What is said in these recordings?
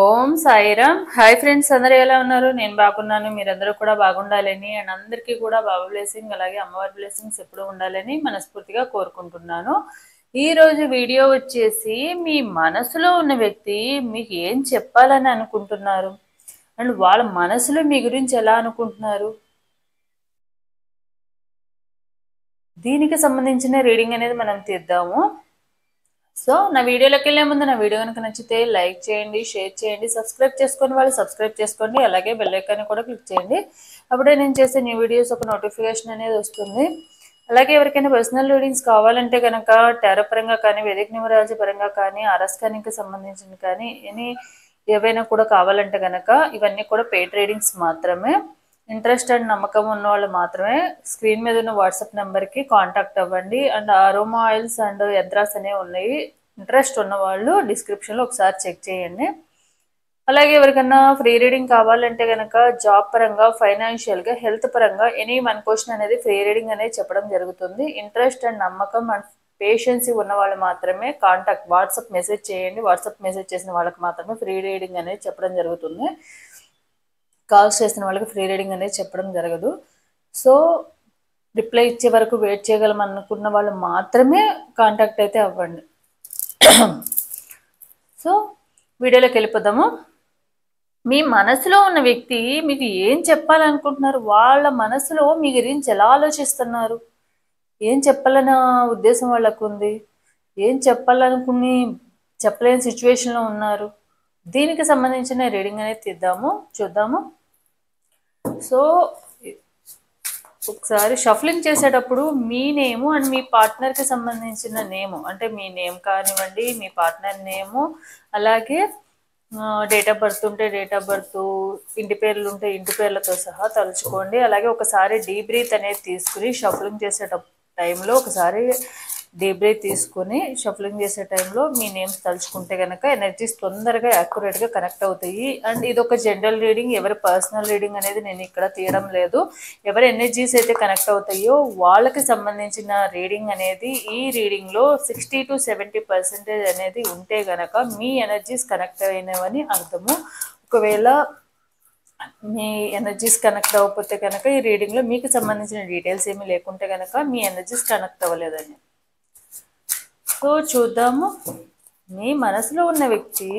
ఓం Sairam. Hi friends, అందరూ ఎలా ఉన్నారు? నేను బాగున్నాను. మీరందరూ కూడా బాగుండాలని అండ్ అందరికీ కూడా బాబా బ్లెస్సింగ్ అలాగే అమ్మవారి బ్లెస్సింగ్స్ ఎప్పుడూ ఉండాలని మనస్ఫూర్తిగా కోరుకుంటున్నాను. ఈ రోజు వీడియో వచ్చేసి మీ మనసులో ఉన్న వ్యక్తి మీకు ఏం చెప్పాలని అనుకుంటున్నారు అండ్ వాళ్ళ మనసులో మీ గురించి ఎలా అనుకుంటున్నారు, దీనికి సంబంధించిన రీడింగ్ అనేది మనం తీద్దాము. సో నా వీడియోలోకి వెళ్ళే ముందు నా వీడియో కనుక నచ్చితే లైక్ చేయండి, షేర్ చేయండి, సబ్స్క్రైబ్ చేసుకొని వాళ్ళు సబ్స్క్రైబ్ చేసుకోండి, అలాగే బెల్ ఐకాన్ కూడా క్లిక్ చేయండి. అప్పుడే నేను చేసే న్యూ వీడియోస్ ఒక నోటిఫికేషన్ అనేది వస్తుంది. అలాగే ఎవరికైనా పర్సనల్ రీడింగ్స్ కావాలంటే కనుక టారో పరంగా కానీ, వేదిక న్యూమరాలజీ పరంగా కానీ, ఆరస్కానికి సంబంధించిన కానీ ఏవైనా కూడా కావాలంటే కనుక ఇవన్నీ కూడా పెయిడ్ రీడింగ్స్ మాత్రమే. ఇంట్రెస్ట్ అండ్ నమ్మకం ఉన్న వాళ్ళు మాత్రమే స్క్రీన్ మీద ఉన్న వాట్సాప్ నెంబర్కి కాంటాక్ట్ అవ్వండి. And aroma oils and yantras అనేవి ఉన్నాయి. ఇంట్రెస్ట్ ఉన్న వాళ్ళు డిస్క్రిప్షన్లో ఒకసారి చెక్ చేయండి. అలాగే ఎవరికన్నా ఫ్రీ రీడింగ్ కావాలంటే కనుక జాబ్ పరంగా, ఫైనాన్షియల్గా, హెల్త్ పరంగా ఎనీ వన్ క్వశ్చన్ అనేది ఫ్రీ రీడింగ్ అనేది చెప్పడం జరుగుతుంది. ఇంట్రెస్ట్ అండ్ నమ్మకం అండ్ పేషెన్సీ ఉన్న వాళ్ళు మాత్రమే కాంటాక్ట్ వాట్సాప్ మెసేజ్ చేయండి. వాట్సాప్ మెసేజ్ చేసిన వాళ్ళకి మాత్రమే ఫ్రీ రీడింగ్ అనేది చెప్పడం జరుగుతుంది. కాల్స్ చేసిన వాళ్ళకి ఫ్రీ రీడింగ్ అనేది చెప్పడం జరగదు. సో రిప్లై ఇచ్చే వరకు వెయిట్ చేయగలం అనుకున్న వాళ్ళు మాత్రమే కాంటాక్ట్ అయితే అవ్వండి. సో వీడియోలోకి వెళ్ళిపోదాము. మీ మనసులో ఉన్న వ్యక్తి మీకు ఏం చెప్పాలనుకుంటున్నారు, వాళ్ళ మనసులో మీ గురించి ఎలా ఆలోచిస్తున్నారు, ఏం చెప్పాలన్న ఉద్దేశం వాళ్ళకు ఉంది, ఏం చెప్పాలనుకుని చెప్పలేని సిచ్యువేషన్లో ఉన్నారు, దీనికి సంబంధించిన రీడింగ్ అనేది తీద్దాము, చూద్దాము. సో ఒకసారి షఫ్లింగ్ చేసేటప్పుడు మీ నేము అండ్ మీ పార్ట్నర్కి సంబంధించిన నేము, అంటే మీ నేమ్ కానివ్వండి, మీ పార్ట్నర్ నేము, అలాగే డేట్ ఆఫ్ బర్త్ ఉంటే డేట్ ఆఫ్ బర్త్, ఇంటి పేర్లు ఉంటే ఇంటి పేర్లతో సహా తలుచుకోండి. అలాగే ఒకసారి డీప్ బ్రీత్ అనేది తీసుకుని షఫ్లింగ్ చేసేటప్పుడు టైంలో ఒకసారి డీప్ బ్రీత్ తీసుకుని షఫ్లింగ్ చేసే టైంలో మీ నేమ్స్ తలుచుకుంటే కనుక ఎనర్జీస్ తొందరగా యాక్యురేట్గా కనెక్ట్ అవుతాయి. అండ్ ఇది ఒక జనరల్ రీడింగ్, ఎవరి పర్సనల్ రీడింగ్ అనేది నేను ఇక్కడ తీయడం లేదు. ఎవరి ఎనర్జీస్ అయితే కనెక్ట్ అవుతాయో వాళ్ళకి సంబంధించిన రీడింగ్ అనేది ఈ రీడింగ్లో 60 to 70% అనేది ఉంటే గనక మీ ఎనర్జీస్ కనెక్ట్ అయినవని అర్థము. ఒకవేళ మీ ఎనర్జీస్ కనెక్ట్ అవ్వకపోతే కనుక ఈ రీడింగ్లో మీకు సంబంధించిన డీటెయిల్స్ ఏమీ లేకుంటే కనుక మీ ఎనర్జీస్ కనెక్ట్ అవ్వలేదని. సో చూద్దాము. మీ మనసులో ఉన్న వ్యక్తి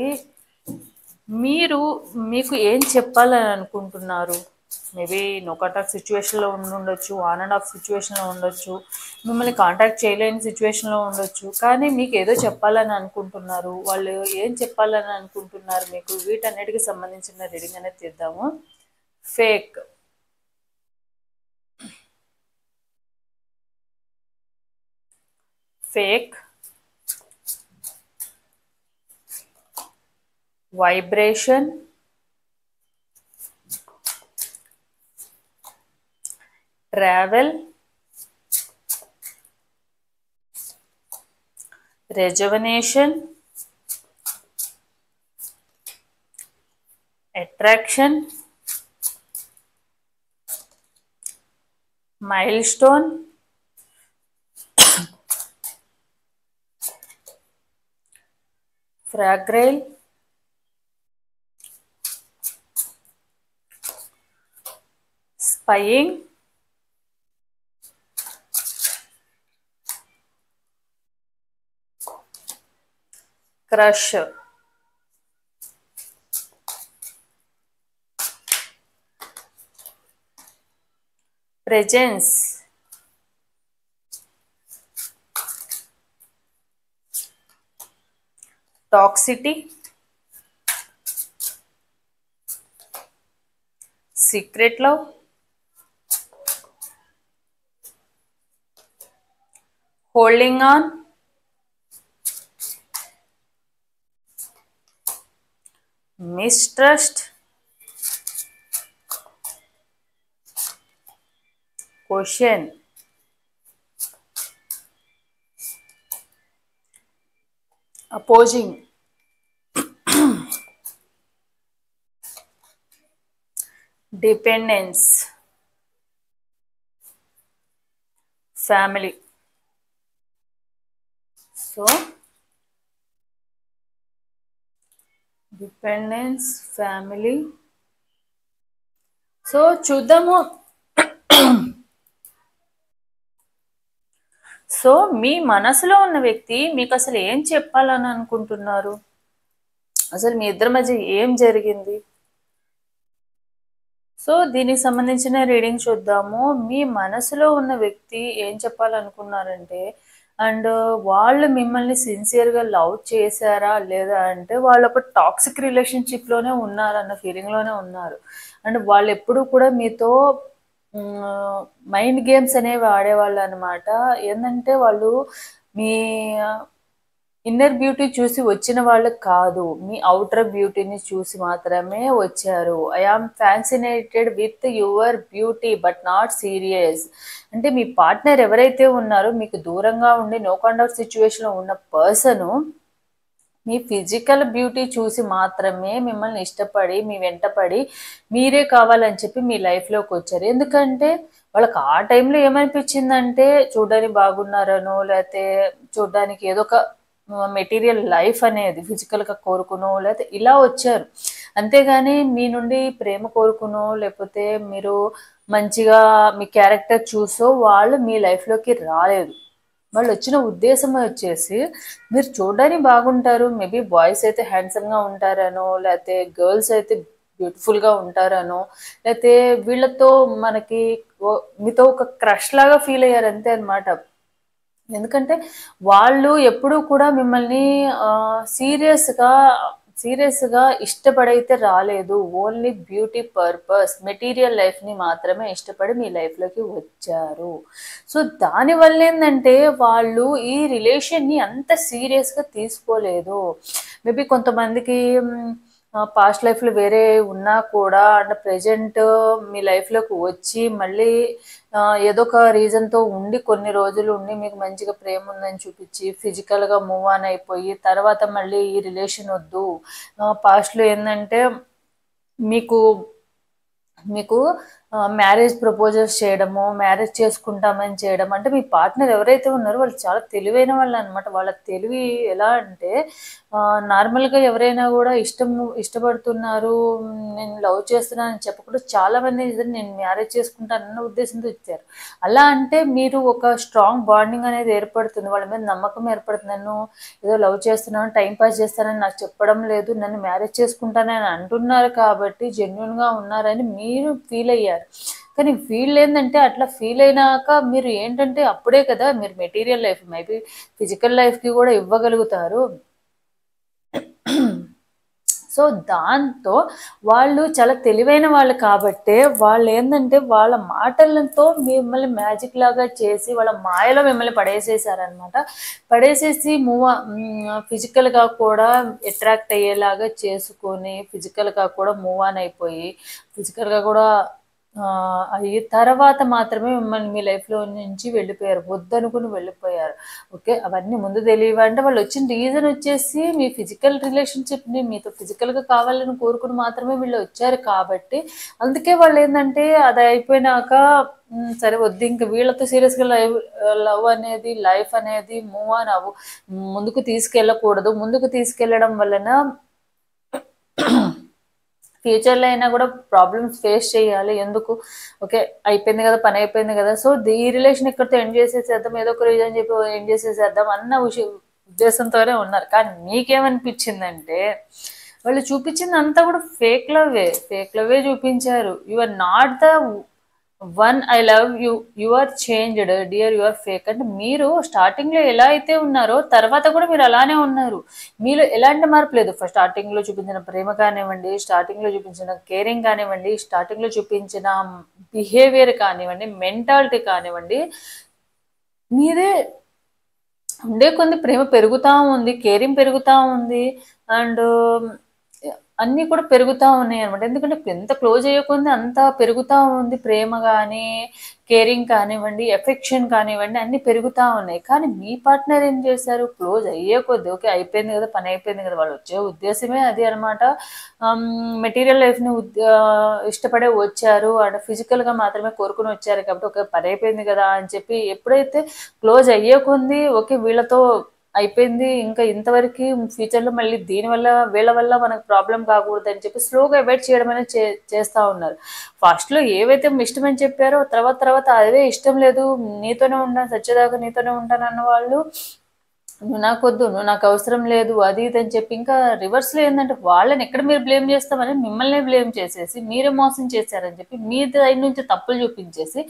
మీకు ఏం చెప్పాలని అనుకుంటున్నారు. మేబీ నో కాంటాక్ట్ సిచ్యువేషన్లో ఉండొచ్చు, ఆన్ అండ్ ఆఫ్ సిచ్యువేషన్లో ఉండొచ్చు, మిమ్మల్ని కాంటాక్ట్ చేయలేని సిచ్యువేషన్లో ఉండొచ్చు, కానీ మీకు ఏదో చెప్పాలని అనుకుంటున్నారు. వాళ్ళు ఏం చెప్పాలని అనుకుంటున్నారు మీకు, వీటన్నిటికి సంబంధించిన రీడింగ్ అనేది తీద్దాము. Fake, fake, vibration, travel, rejuvenation, attraction, mile stone, fragile, spying, crush, presence, toxicity, secret love, holding on, mistrust, question, opposing, dependence, family. So dependence, family. So చూద్దాము. సో మీ మనసులో ఉన్న వ్యక్తి మీకు అసలు ఏం చెప్పాలని అనుకుంటున్నారు? అసలు మీ ఇద్దరి మధ్య ఏం జరిగింది? సో దీనికి సంబంధించిన రీడింగ్ చూద్దాము. మీ మనసులో ఉన్న వ్యక్తి ఏం చెప్పాలనుకున్నారంటే, అండ్ వాళ్ళు మిమ్మల్ని సిన్సియర్గా లవ్ చేశారా లేదా అంటే వాళ్ళు ఒక టాక్సిక్ రిలేషన్షిప్లోనే ఉన్నారన్న ఫీలింగ్లోనే ఉన్నారు. అండ్ వాళ్ళు ఎప్పుడు కూడా మీతో మైండ్ గేమ్స్ అనేవి ఆడేవాళ్ళు అనమాట. ఏంటంటే వాళ్ళు మీ ఇన్నర్ బ్యూటీ చూసి వచ్చిన వాళ్ళు కాదు, మీ అవుటర్ బ్యూటీని చూసి మాత్రమే వచ్చారు. I am fascinated with your beauty but not serious. అంటే మీ పార్ట్నర్ ఎవరైతే ఉన్నారో మీకు దూరంగా ఉండి నో కాంటాక్ట్ సిచ్యువేషన్లో ఉన్న పర్సను మీ ఫిజికల్ బ్యూటీ చూసి మాత్రమే మిమ్మల్ని ఇష్టపడి మీ వెంటపడి మీరే కావాలని చెప్పి మీ లైఫ్లోకి వచ్చారు. ఎందుకంటే వాళ్ళకి ఆ టైంలో ఏమనిపించిందంటే చూడడానికి బాగున్నారనో లేకపోతే చూడడానికి ఏదో ఒక మెటీరియల్ లైఫ్ అనేది ఫిజికల్గా కోరుకునో లేకపోతే ఇలా వచ్చారు. అంతేగాని మీ నుండి ప్రేమ కోరుకునో లేకపోతే మీరు మంచిగా మీ క్యారెక్టర్ చూసో వాళ్ళు మీ లైఫ్లోకి రాలేదు. వాళ్ళు వచ్చిన ఉద్దేశం వచ్చేసి మీరు చూడడానికి బాగుంటారు, మేబీ బాయ్స్ అయితే హ్యాండ్సమ్గా ఉంటారనో లేకపోతే గర్ల్స్ అయితే బ్యూటిఫుల్గా ఉంటారనో లేకపోతే వీళ్ళతో మనకి మీతో ఒక క్రష్ లాగా ఫీల్ అయ్యారు అంతే అనమాట. ఎందుకంటే వాళ్ళు ఎప్పుడూ కూడా మిమ్మల్ని సీరియస్గా సీరియస్గా ఇష్టపడైతే రాలేదు. ఓన్లీ బ్యూటీ పర్పస్ మెటీరియల్ లైఫ్ని మాత్రమే ఇష్టపడి మీ లైఫ్లోకి వచ్చారు. సో దానివల్ల ఏంటంటే వాళ్ళు ఈ రిలేషన్ని అంత సీరియస్గా తీసుకోలేదు. మేబీ కొంతమందికి పాస్ట్ లైఫ్లో వేరే ఉన్నా కూడా అండ్ ప్రజెంట్ మీ లైఫ్లోకి వచ్చి మళ్ళీ ఏదో ఒక రీజన్తో ఉండి కొన్ని రోజులు ఉండి మీకు మంచిగా ప్రేమ ఉందని చూపించి ఫిజికల్గా మూవ్ ఆన్ అయిపోయి తర్వాత మళ్ళీ ఈ రిలేషన్ వద్దు. పాస్ట్లో ఏంటంటే మీకు మీకు మ్యారేజ్ ప్రపోజల్స్ చేయడము, మ్యారేజ్ చేసుకుంటామని చేయడం. అంటే మీ పార్ట్నర్ ఎవరైతే ఉన్నారో వాళ్ళు చాలా తెలివైన వాళ్ళు అనమాట. వాళ్ళ తెలివి ఎలా అంటే నార్మల్గా ఎవరైనా కూడా ఇష్టపడుతున్నారు, నేను లవ్ చేస్తున్నాను అని చెప్పకుండా చాలామంది నేను మ్యారేజ్ చేసుకుంటానన్న ఉద్దేశంతో ఇచ్చారు. అలా అంటే మీరు ఒక స్ట్రాంగ్ బాండింగ్ అనేది ఏర్పడుతుంది, వాళ్ళ మీద నమ్మకం ఏర్పడుతుంది. నన్ను ఏదో లవ్ చేస్తున్నాను టైం పాస్ చేస్తానని నాకు చెప్పడం లేదు, నన్ను మ్యారేజ్ చేసుకుంటానని అంటున్నారు కాబట్టి జెన్యున్గా ఉన్నారని మీరు ఫీల్ అయ్యారు. కానీ వీళ్ళు ఏంటంటే అట్లా ఫీల్ అయినాక మీరు ఏంటంటే అప్పుడే కదా మీరు మెటీరియల్ లైఫ్ మేబీ ఫిజికల్ లైఫ్కి కూడా ఇవ్వగలుగుతారు. సో దాంతో వాళ్ళు చాలా తెలివైన వాళ్ళు కాబట్టే వాళ్ళు ఏంటంటే వాళ్ళ మాటలతో మిమ్మల్ని మ్యాజిక్ లాగా చేసి వాళ్ళ మాయలో మిమ్మల్ని పడేసేసారనమాట. పడేసేసి ఫిజికల్గా కూడా అట్రాక్ట్ అయ్యేలాగా చేసుకొని ఫిజికల్గా కూడా మూవ్ ఆన్ అయిపోయి ఫిజికల్గా కూడా అయ్యి తర్వాత మాత్రమే మిమ్మల్ని మీ లైఫ్లో నుంచి వెళ్ళిపోయారు, వద్దనుకుని వెళ్ళిపోయారు. ఓకే, అవన్నీ ముందు తెలియవు అంటే వాళ్ళు వచ్చిన రీజన్ వచ్చేసి మీ ఫిజికల్ రిలేషన్షిప్ని మీతో ఫిజికల్గా కావాలని కోరుకుని మాత్రమే వీళ్ళు వచ్చారు కాబట్టి అందుకే వాళ్ళు ఏంటంటే అది అయిపోయినాక సరే వద్దు ఇంకా వీళ్ళతో సీరియస్గా లవ్ అనేది లైఫ్ అనేది మూవ్ ఆన్ ముందుకు తీసుకెళ్ళకూడదు. ముందుకు తీసుకెళ్ళడం వలన ఫ్యూచర్లో అయినా కూడా ప్రాబ్లమ్స్ ఫేస్ చేయాలి. ఎందుకు ఓకే అయిపోయింది కదా, పని అయిపోయింది కదా, సో ఈ రిలేషన్ ఇక్కడితో ఎండ్ చేసేసేద్దాం, ఏదో ఒక రీజన్ చెప్పి ఎండ్ చేసేసేద్దాం అన్న ఉద్దేశంతోనే ఉన్నారు. కానీ మీకేమనిపించిందంటే వాళ్ళు చూపించింది అంతా కూడా ఫేక్ లవ్వే చూపించారు. You are not the one I love you, you are changed dear, you are fake. అంటే మీరు స్టార్టింగ్లో ఎలా అయితే ఉన్నారో తర్వాత కూడా మీరు అలానే ఉన్నారు. మీలో ఎలాంటి మార్పు లేదు. స్టార్టింగ్లో చూపించిన ప్రేమ కానివ్వండి, స్టార్టింగ్లో చూపించిన కేరింగ్ కానివ్వండి, స్టార్టింగ్లో చూపించిన బిహేవియర్ కానివ్వండి, మెంటాలిటీ కానివ్వండి, మీదే ఉండే కొన్ని ప్రేమ పెరుగుతూ ఉంది, కేరింగ్ పెరుగుతూ ఉంది అండ్ అన్నీ కూడా పెరుగుతూ ఉన్నాయి అనమాట. ఎందుకంటే ఎంత క్లోజ్ అయ్యకుంది అంత పెరుగుతూ ఉంది ప్రేమ కానీ కేరింగ్ కానివ్వండి, ఎఫెక్షన్ కానివ్వండి, అన్నీ పెరుగుతూ ఉన్నాయి. కానీ మీ పార్ట్నర్ ఏం చేశారు, క్లోజ్ అయ్యే కొద్ది ఓకే అయిపోయింది కదా, పని అయిపోయింది కదా, వాళ్ళు వచ్చే ఉద్దేశమే అది అనమాట. మెటీరియల్ లైఫ్ని ఇష్టపడే వచ్చారు అండ్ ఫిజికల్గా మాత్రమే కోరుకుని వచ్చారు కాబట్టి ఒక పని అయిపోయింది కదా అని చెప్పి ఎప్పుడైతే క్లోజ్ అయ్యే కొంది ఓకే వీళ్ళతో అయిపోయింది, ఇంకా ఇంతవరకు ఫ్యూచర్లో మళ్ళీ దీనివల్ల వీళ్ళ వల్ల మనకు ప్రాబ్లం కాకూడదు అని చెప్పి స్లోగా అవాయిడ్ చేయడం అనేది చేస్తూ ఉన్నారు. ఫస్ట్లో ఏవైతే ఇష్టమని చెప్పారో తర్వాత తర్వాత అదే ఇష్టం లేదు, నీతోనే ఉంటాను సచ్చేదాకా నీతోనే ఉంటాను అన్న వాళ్ళు నువ్వు నాకొద్దు, నువ్వు నాకు అవసరం లేదు, అది ఇది అని చెప్పి ఇంకా రివర్స్లో ఏంటంటే వాళ్ళని ఎక్కడ మీరు బ్లేమ్ చేస్తామని మిమ్మల్ని బ్లేమ్ చేసేసి మీరే మోసం చేశారని చెప్పి మీ సైడ్ నుంచి తప్పులు చూపించేసి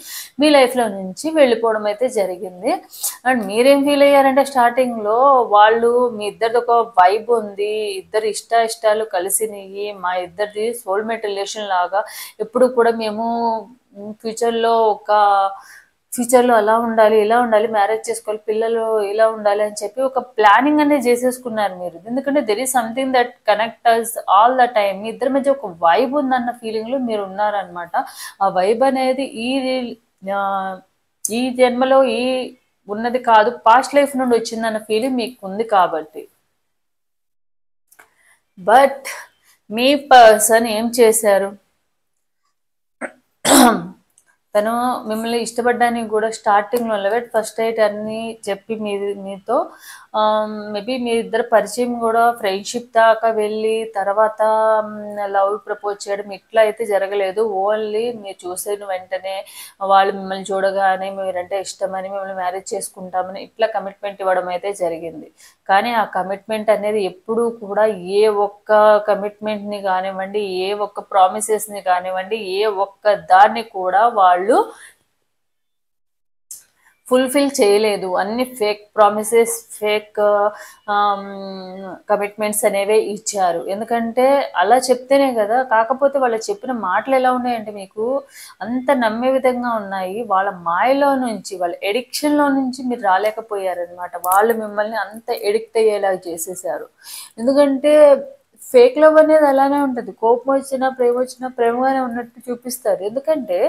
మీ లైఫ్లో నుంచి వెళ్ళిపోవడం అయితే జరిగింది. అండ్ మీరేం ఫీల్ అయ్యారంటే స్టార్టింగ్లో వాళ్ళు మీ ఇద్దరిది ఒక వైబ్ ఉంది, ఇద్దరు ఇష్టాలు కలిసినవి, మా ఇద్దరిది సోల్మేట్ రిలేషన్ లాగా ఎప్పుడు కూడా మేము ఫ్యూచర్లో అలా ఉండాలి ఇలా ఉండాలి, మ్యారేజ్ చేసుకోవాలి, పిల్లలు ఇలా ఉండాలి అని చెప్పి ఒక ప్లానింగ్ అనేది చేసేసుకున్నారు మీరు. ఎందుకంటే there is something that connect us all the time. మీ ఇద్దరి మధ్య ఒక వైబ్ ఉందన్న ఫీలింగ్లో మీరు ఉన్నారనమాట. ఆ వైబ్ అనేది ఈ జన్మలో ఉన్నది కాదు, పాస్ట్ లైఫ్ నుండి వచ్చిందన్న ఫీలింగ్ మీకు ఉంది కాబట్టి. బట్ మీ పర్సన్ ఏం చేశారు, తను మిమ్మల్ని ఇష్టపడ్డానికి కూడా స్టార్టింగ్లో లెవెట్ ఫస్ట్ నైట్ అన్నీ చెప్పి మీతో మేబీ మీ ఇద్దరు పరిచయం కూడా ఫ్రెండ్షిప్ దాకా వెళ్ళి తర్వాత లవ్ ప్రపోజ్ చేయడం ఇట్లా అయితే జరగలేదు. ఓన్లీ మీరు చూసిన వెంటనే వాళ్ళు మిమ్మల్ని చూడగానే మీరంటే ఇష్టమని మిమ్మల్ని మ్యారేజ్ చేసుకుంటామని ఇట్లా కమిట్మెంట్ ఇవ్వడం అయితే జరిగింది. కానీ ఆ కమిట్మెంట్ అనేది ఎప్పుడూ కూడా ఏ ఒక్క కమిట్మెంట్ని కానివ్వండి, ఏ ఒక్క ప్రామిసెస్ని కానివ్వండి, ఏ ఒక్క దాన్ని కూడా వాళ్ళు ఫుల్ఫిల్ చేయలేదు. అన్ని ఫేక్ ప్రామిసెస్, ఫేక్ కమిట్మెంట్స్ అనేవే ఇచ్చారు. ఎందుకంటే అలా చెప్తేనే కదా. కాకపోతే వాళ్ళు చెప్పిన మాటలు ఎలా ఉన్నాయంటే మీకు అంత నమ్మే విధంగా ఉన్నాయి. వాళ్ళ మాయలో నుంచి, వాళ్ళ ఎడిక్షన్లో నుంచి మీరు రాలేకపోయారనమాట. వాళ్ళు మిమ్మల్ని అంత ఎడిక్ట్ అయ్యేలా చేసేసారు. ఎందుకంటే ఫేక్ లవ్ అనేది అలానే ఉంటుంది. కోపం వచ్చినా ప్రేమ వచ్చినా ప్రేమగానే ఉన్నట్టు చూపిస్తారు. ఎందుకంటే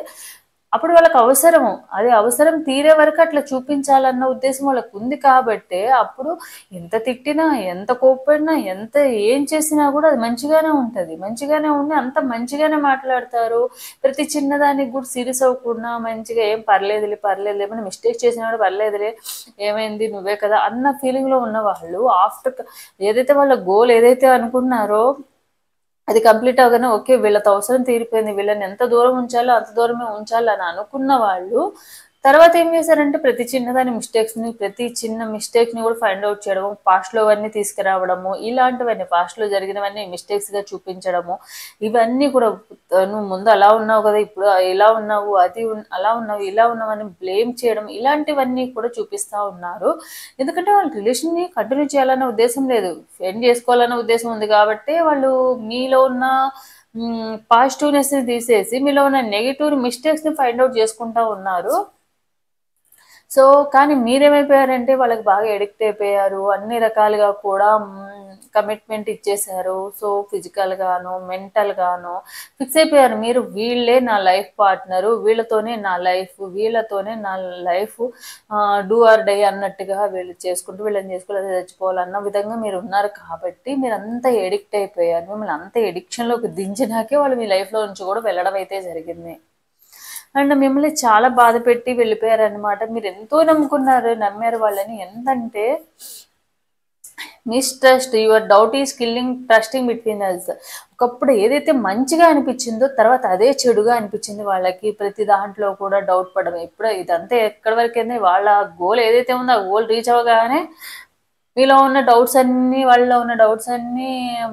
అప్పుడు వాళ్ళకి అవసరము, అది అవసరం తీరే వరకు అట్లా చూపించాలన్న ఉద్దేశం వాళ్ళకు ఉంది కాబట్టి అప్పుడు ఎంత తిట్టినా ఎంత కోప్పడినా ఎంత ఏం చేసినా కూడా అది మంచిగానే ఉంటుంది. మంచిగానే ఉండి అంత మంచిగానే మాట్లాడతారు. ప్రతి చిన్నదానికి కూడా సీరియస్ అవ్వకుండా మంచిగా ఏం పర్లేదులే ఏమైనా మిస్టేక్ చేసినా కూడా పర్లేదులే, ఏమైంది నువ్వే కదా అన్న ఫీలింగ్లో ఉన్న వాళ్ళు ఆఫ్టర్ ఏదైతే వాళ్ళ గోల్ ఏదైతే అనుకున్నారో అది కంప్లీట్ అవగానే ఓకే వీళ్ళతో అవసరం తీరిపోయింది, వీళ్ళని ఎంత దూరం ఉంచాలో అంత దూరమే ఉంచాలని అనుకున్న వాళ్ళు తర్వాత ఏం చేశారంటే ప్రతి చిన్న మిస్టేక్ని కూడా ఫైండ్ అవుట్ చేయడము, పాస్ట్లో అవన్నీ తీసుకురావడము, ఇలాంటివన్నీ పాస్ట్లో జరిగినవన్నీ మిస్టేక్స్గా చూపించడము, ఇవన్నీ కూడా నువ్వు ముందు అలా ఉన్నావు కదా, ఇప్పుడు ఇలా ఉన్నావు, అలా ఉన్నావు, ఇలా ఉన్నావు అని బ్లేమ్ చేయడం, ఇలాంటివన్నీ కూడా చూపిస్తూ ఉన్నారు. ఎందుకంటే వాళ్ళ రిలేషన్ని కంటిన్యూ చేయాలన్న ఉద్దేశం లేదు, ఎండ్ చేసుకోవాలన్న ఉద్దేశం ఉంది కాబట్టి వాళ్ళు మీలో ఉన్న పాజిటివ్నెస్ని తీసేసి మీలో ఉన్న నెగిటివ్ మిస్టేక్స్ని ఫైండ్ అవుట్ చేసుకుంటూ ఉన్నారు. సో కానీ మీరేమైపోయారంటే వాళ్ళకి బాగా ఎడిక్ట్ అయిపోయారు. అన్ని రకాలుగా కూడా కమిట్మెంట్ ఇచ్చేశారు. సో ఫిజికల్గాను మెంటల్గాను ఫిక్స్ అయిపోయారు. మీరు వీళ్ళే నా లైఫ్ పార్ట్నరు, వీళ్ళతోనే నా లైఫ్ డూ ఆర్ డై అన్నట్టుగా వీళ్ళని చేసుకోవాలి చచ్చిపోవాలన్న విధంగా మీరు ఉన్నారు కాబట్టి మీరు అంత ఎడిక్ట్ అయిపోయారు. మిమ్మల్ని అంత ఎడిక్షన్లోకి దించినాకే వాళ్ళు మీ లైఫ్లో నుంచి కూడా వెళ్ళడం అయితే జరిగింది. అండ్ మిమ్మల్ని చాలా బాధ పెట్టి వెళ్ళిపోయారనమాట. మీరు ఎంతో నమ్మారు వాళ్ళని. ఎంతంటే mistrust, your doubt is killing trusting between us. ఒకప్పుడు ఏదైతే మంచిగా అనిపించిందో తర్వాత అదే చెడుగా అనిపించింది వాళ్ళకి. ప్రతి దాంట్లో కూడా డౌట్ పడడం. ఇప్పుడు ఇదంతా ఎక్కడి వరకైంది, వాళ్ళ గోల్ ఏదైతే ఉందో ఆ గోల్ రీచ్ అవ్వగానే వాళ్ళలో ఉన్న డౌట్స్ అన్నీ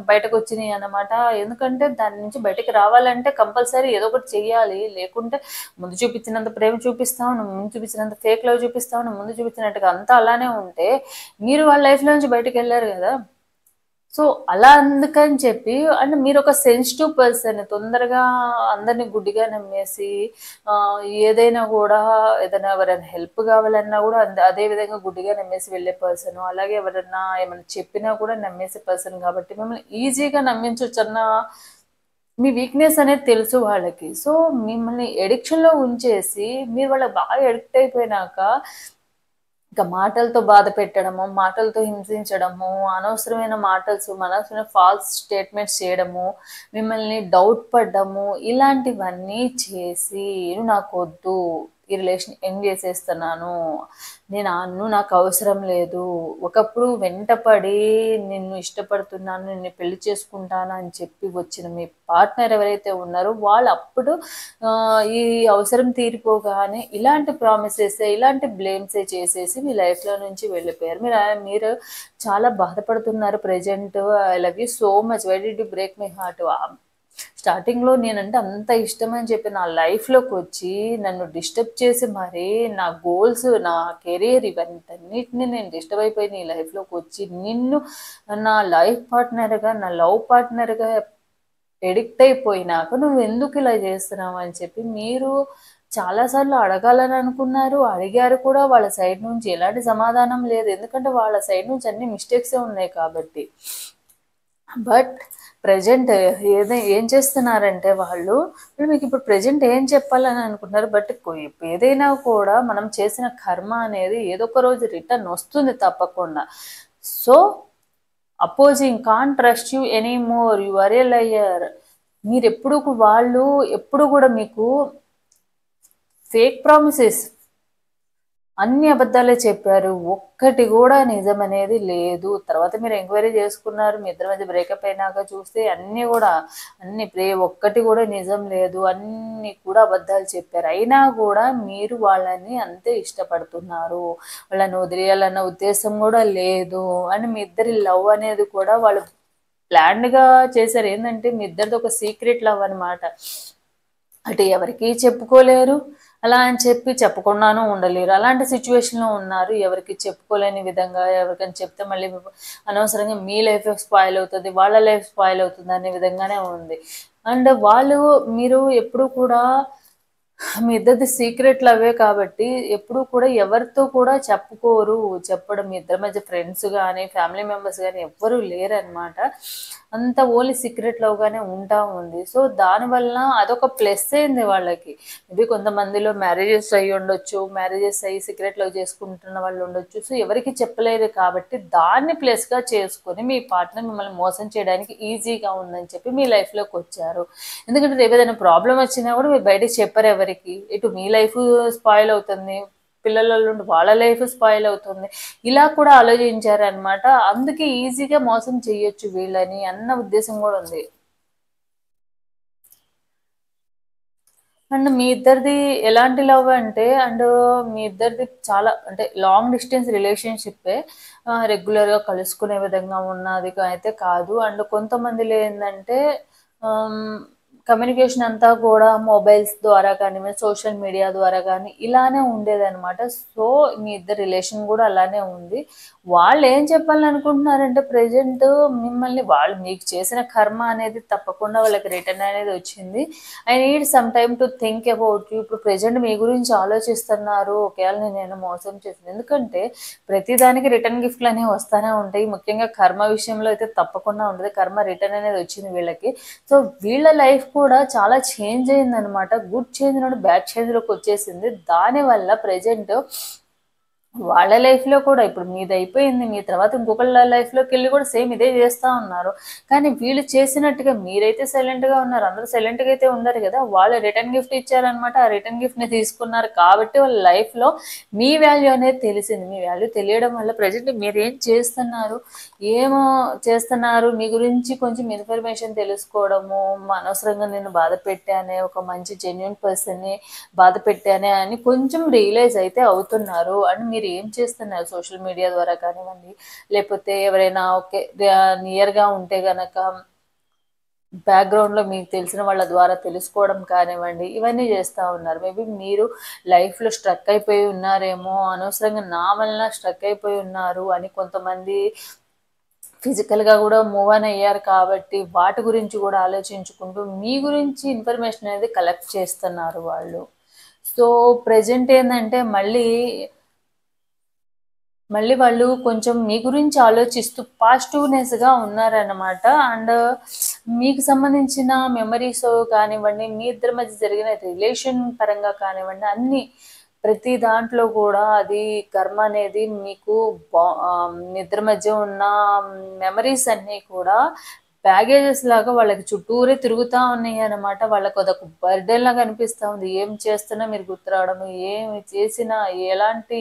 బయటకు వచ్చినాయి అన్నమాట. ఎందుకంటే దాని నుంచి బయటకు రావాలంటే కంపల్సరీ ఏదో ఒకటి చెయ్యాలి. లేకుంటే ముందు చూపించినంత ప్రేమ చూపిస్తావు, ముందు చూపించినంత ఫేక్ లవ్ చూపిస్తావు, ముందు చూపించినట్టుగా అంతా అలానే ఉంటే మీరు వాళ్ళ లైఫ్లో నుంచి బయటకు వెళ్ళారు కదా. సో అలా అందుకని చెప్పి అంటే మీరు ఒక సెన్సిటివ్ పర్సన్, తొందరగా అందరినీ గుడ్డిగా నమ్మేసి ఏదైనా ఎవరైనా హెల్ప్ కావాలన్నా కూడా అదే విధంగా గుడ్డిగా నమ్మేసి వెళ్ళే పర్సన్, అలాగే ఎవరైనా ఏమైనా చెప్పినా కూడా నమ్మేసే పర్సన్ కాబట్టి మిమ్మల్ని ఈజీగా నమ్మించవచ్చు అన్న మీ వీక్నెస్ అనేది తెలుసు వాళ్ళకి. సో మిమ్మల్ని ఎడిక్షన్లో ఉంచేసి మీరు వాళ్ళకి బాగా ఎడిక్ట్ అయిపోయినాక ఇంకా మాటలతో బాధ పెట్టడము, మాటలతో హింసించడము, అనవసరమైన ఫాల్స్ స్టేట్మెంట్స్ చేయడము, మిమ్మల్ని డౌట్ పడ్డము, ఇలాంటివన్నీ చేసి నాకు వద్దు, ఈ రిలేషన్ ఎండ్ చేసేస్తున్నాను, నువ్వు నాకు అవసరం లేదు, ఒకప్పుడు వెంటపడి నిన్ను ఇష్టపడుతున్నాను, నిన్ను పెళ్లి చేసుకుంటాను అని చెప్పి వచ్చిన మీ పార్ట్నర్ ఎవరైతే ఉన్నారో వాళ్ళు అప్పుడు ఈ అవసరం తీరిపోగానే ఇలాంటి ప్రామిసెస్, ఇలాంటి బ్లేమ్సే చేసేసి మీ లైఫ్లో నుంచి వెళ్ళిపోయారు. మీరు చాలా బాధపడుతున్నారు present. I love you so much, why did you break my heart. స్టార్టింగ్లో నేనంటే అంత ఇష్టం అని చెప్పి నా లైఫ్లోకి వచ్చి నన్ను డిస్టర్బ్ చేసి మరీ నా గోల్స్, నా కెరీర్ ఇవన్నిటిని నేను డిస్టర్బ్ అయిపోయి నీ లైఫ్లోకి వచ్చి నిన్ను నా లైఫ్ పార్ట్నర్గా, నా లవ్ పార్ట్నర్గా ఎడిక్ట్ అయిపోయినాక నువ్వు ఎందుకు ఇలా చేస్తున్నావు అని చెప్పి మీరు చాలాసార్లు అడగాలని అనుకున్నారు, అడిగారు కూడా. వాళ్ళ సైడ్ నుంచి ఎలాంటి సమాధానం లేదు, ఎందుకంటే వాళ్ళ సైడ్ నుంచి అన్ని మిస్టేక్సే ఉన్నాయి కాబట్టి. బట్ ప్రజెంట్ ఏం చేస్తున్నారంటే వాళ్ళు మీకు ఇప్పుడు ప్రజెంట్ ఏం చెప్పాలని అనుకుంటున్నారు. బట్ ఏదైనా కూడా మనం చేసిన కర్మ అనేది ఏదో ఒక రోజు రిటర్న్ వస్తుంది తప్పకుండా. So opposing can't trust you any more, you are a liar. మీరు వాళ్ళు ఎప్పుడు కూడా మీకు ఫేక్ ప్రామిసెస్, అన్ని అబద్ధాలే చెప్పారు, ఒక్కటి కూడా నిజం అనేది లేదు. తర్వాత మీరు ఎంక్వైరీ చేసుకున్నారు, మీ ఇద్దరి మధ్య బ్రేకప్ అయినాక చూస్తే ఒక్కటి కూడా నిజం లేదు, అన్ని కూడా అబద్ధాలు చెప్పారు. అయినా కూడా మీరు వాళ్ళని అంతే ఇష్టపడుతున్నారు, వాళ్ళని వదిలేయాలన్న ఉద్దేశం కూడా లేదు. అండ్ మీ ఇద్దరి లవ్ అనేది కూడా వాళ్ళు ప్లాన్డ్గా చేశారు. ఏంటంటే మీ ఇద్దరిది ఒక సీక్రెట్ లవ్ అనమాట. అంటే ఎవరికి చెప్పుకోలేరు, అలా అని చెప్పి చెప్పకుండానూ ఉండలేరు, అలాంటి సిచ్యువేషన్లో ఉన్నారు. ఎవరికి చెప్పుకోలేని విధంగా, ఎవరికైనా చెప్తే మళ్ళీ అనవసరంగా మీ లైఫ్ స్పాయిల్ అవుతుంది, వాళ్ళ లైఫ్ స్పాయిల్ అవుతుంది అనే విధంగానే ఉంది. అండ్ మీరు ఎప్పుడు కూడా మీ ఇద్దరిది సీక్రెట్ లవ్వే కాబట్టి ఎప్పుడు కూడా ఎవరితో కూడా చెప్పుకోరు. చెప్పడం మీ ఇద్దరి మధ్య ఫ్రెండ్స్ కానీ ఫ్యామిలీ మెంబర్స్ కానీ ఎవ్వరూ లేరనమాట. అంత ఓన్లీ సీక్రెట్ లవ్గానే ఉంటా ఉంది. సో దానివల్ల అదొక ప్లస్ అయింది వాళ్ళకి. మేబీ కొంతమందిలో మ్యారేజెస్ అయ్యి ఉండొచ్చు, మ్యారేజెస్ అయ్యి సీక్రెట్ లవ్ చేసుకుంటున్న వాళ్ళు ఉండొచ్చు. సో ఎవరికి చెప్పలేరు కాబట్టి దాన్ని ప్లస్గా చేసుకొని మీ పార్ట్నర్ మిమ్మల్ని మోసం చేయడానికి ఈజీగా ఉందని చెప్పి మీ లైఫ్లోకి వచ్చారు. ఎందుకంటే రేపు ఏదైనా ప్రాబ్లం వచ్చినా కూడా మీరు బయటకు చెప్పరు ఎవరికి. ఇటు మీ లైఫ్ స్పాయిల్ అవుతుంది, పిల్లల నుండి వాళ్ళ లైఫ్ స్పాయిల్ అవుతుంది. ఇలా కూడా ఆలోచించారనమాట. అందుకే ఈజీగా మోసం చేయొచ్చు వీళ్ళని అన్న ఉద్దేశం కూడా ఉంది. అండ్ మీ ఇద్దరిది ఎలాంటి లవ్ అంటే, మీ ఇద్దరిది చాలా అంటే లాంగ్ డిస్టెన్స్ రిలేషన్షిప్పే, రెగ్యులర్గా కలుసుకునే విధంగా ఉన్నది అయితే కాదు. అండ్ కొంతమందిలో ఏంటంటే కమ్యూనికేషన్ అంతా కూడా మొబైల్స్ ద్వారా కానివ్వండి, సోషల్ మీడియా ద్వారా కానీ ఇలానే ఉండేదన్నమాట. సో మీ ఇద్దరు రిలేషన్ కూడా అలానే ఉంది. వాళ్ళు ఏం చెప్పాలనుకుంటున్నారంటే ప్రజెంట్ వాళ్ళు మీకు చేసిన కర్మ అనేది తప్పకుండా వాళ్ళకి రిటర్న్ అనేది వచ్చింది. I need some time to think about you. ఇప్పుడు ప్రజెంట్ మీ గురించి ఆలోచిస్తున్నారు, ఒకవేళ నేను మోసం చేసింది. ఎందుకంటే ప్రతిదానికి రిటర్న్ గిఫ్ట్లు అనేవి వస్తూనే ఉంటాయి. ముఖ్యంగా కర్మ విషయంలో అయితే తప్పకుండా ఉంటుంది. కర్మ రిటర్న్ అనేది వచ్చింది వీళ్ళకి. సో వీళ్ళ లైఫ్ కూడా చాలా చేంజ్ అయిందనమాట. గుడ్ చేంజ్ నుండి బ్యాడ్ చేంజ్లోకి వచ్చేసింది. దానివల్ల ప్రజెంట్ వాళ్ళ లైఫ్లో కూడా ఇప్పుడు మీది అయిపోయింది, మీ తర్వాత ఇంకొకళ్ళ లైఫ్లోకి వెళ్ళి కూడా సేమ్ ఇదే చేస్తూ ఉన్నారు. కానీ వీళ్ళు చేసినట్టుగా మీరైతే సైలెంట్గా ఉన్నారు, అందరూ సైలెంట్గా అయితే ఉండరు కదా. వాళ్ళు రిటర్న్ గిఫ్ట్ ఇచ్చారనమాట. ఆ రిటర్న్ గిఫ్ట్ని తీసుకున్నారు కాబట్టి వాళ్ళ లైఫ్లో మీ వాల్యూ అనేది తెలిసింది. మీ వాల్యూ తెలియడం వల్ల ప్రజెంట్ మీరు ఏం చేస్తున్నారు, ఏమో చేస్తున్నారు, మీ గురించి కొంచెం ఇన్ఫర్మేషన్ తెలుసుకోవడము, అనవసరంగా నేను బాధ పెట్టానే, ఒక మంచి జెన్యున్ పర్సన్ని బాధ పెట్టానే అని కొంచెం రియలైజ్ అయితే అవుతున్నారు. అండ్ మీరు ఏం చేస్తున్నారు సోషల్ మీడియా ద్వారా కానివ్వండి, లేకపోతే ఎవరైనా నియర్గా ఉంటే గనక బ్యాక్గ్రౌండ్లో మీకు తెలిసిన వాళ్ళ ద్వారా తెలుసుకోవడం కానివ్వండి, ఇవన్నీ చేస్తూ ఉన్నారు. మేబీ మీరు లైఫ్లో స్ట్రక్ అయిపోయి ఉన్నారేమో, అనవసరంగా నా వలన స్ట్రక్ అయిపోయి ఉన్నారు అని కొంతమంది ఫిజికల్గా కూడా మూవ్ ఆన్ అయ్యారు కాబట్టి వాటి గురించి కూడా ఆలోచించుకుంటూ మీ గురించి ఇన్ఫర్మేషన్ అనేది కలెక్ట్ చేస్తున్నారు వాళ్ళు. సో ప్రజెంట్ ఏంటంటే మళ్ళీ వాళ్ళు కొంచెం మీ గురించి ఆలోచిస్తూ పాజిటివ్నెస్గా ఉన్నారన్నమాట. అండ్ మీకు సంబంధించిన మెమరీస్ కానివ్వండి, మీ ఇద్దరి మధ్య జరిగిన రిలేషన్ పరంగా కానివ్వండి, అన్నీ ప్రతి దాంట్లో కూడా అది కర్మ అనేది మీకు మీ ఇద్దరి మధ్య ఉన్న మెమరీస్ అన్నీ కూడా బ్యాగేజెస్ లాగా వాళ్ళకి చుట్టూరే తిరుగుతా ఉన్నాయి అన్నమాట. వాళ్ళకి అదొక బర్డెన్ లాగా అనిపిస్తా ఉంది. ఏం చేస్తున్నా మీరు గుర్తు రావడము, ఏమి చేసినా, ఎలాంటి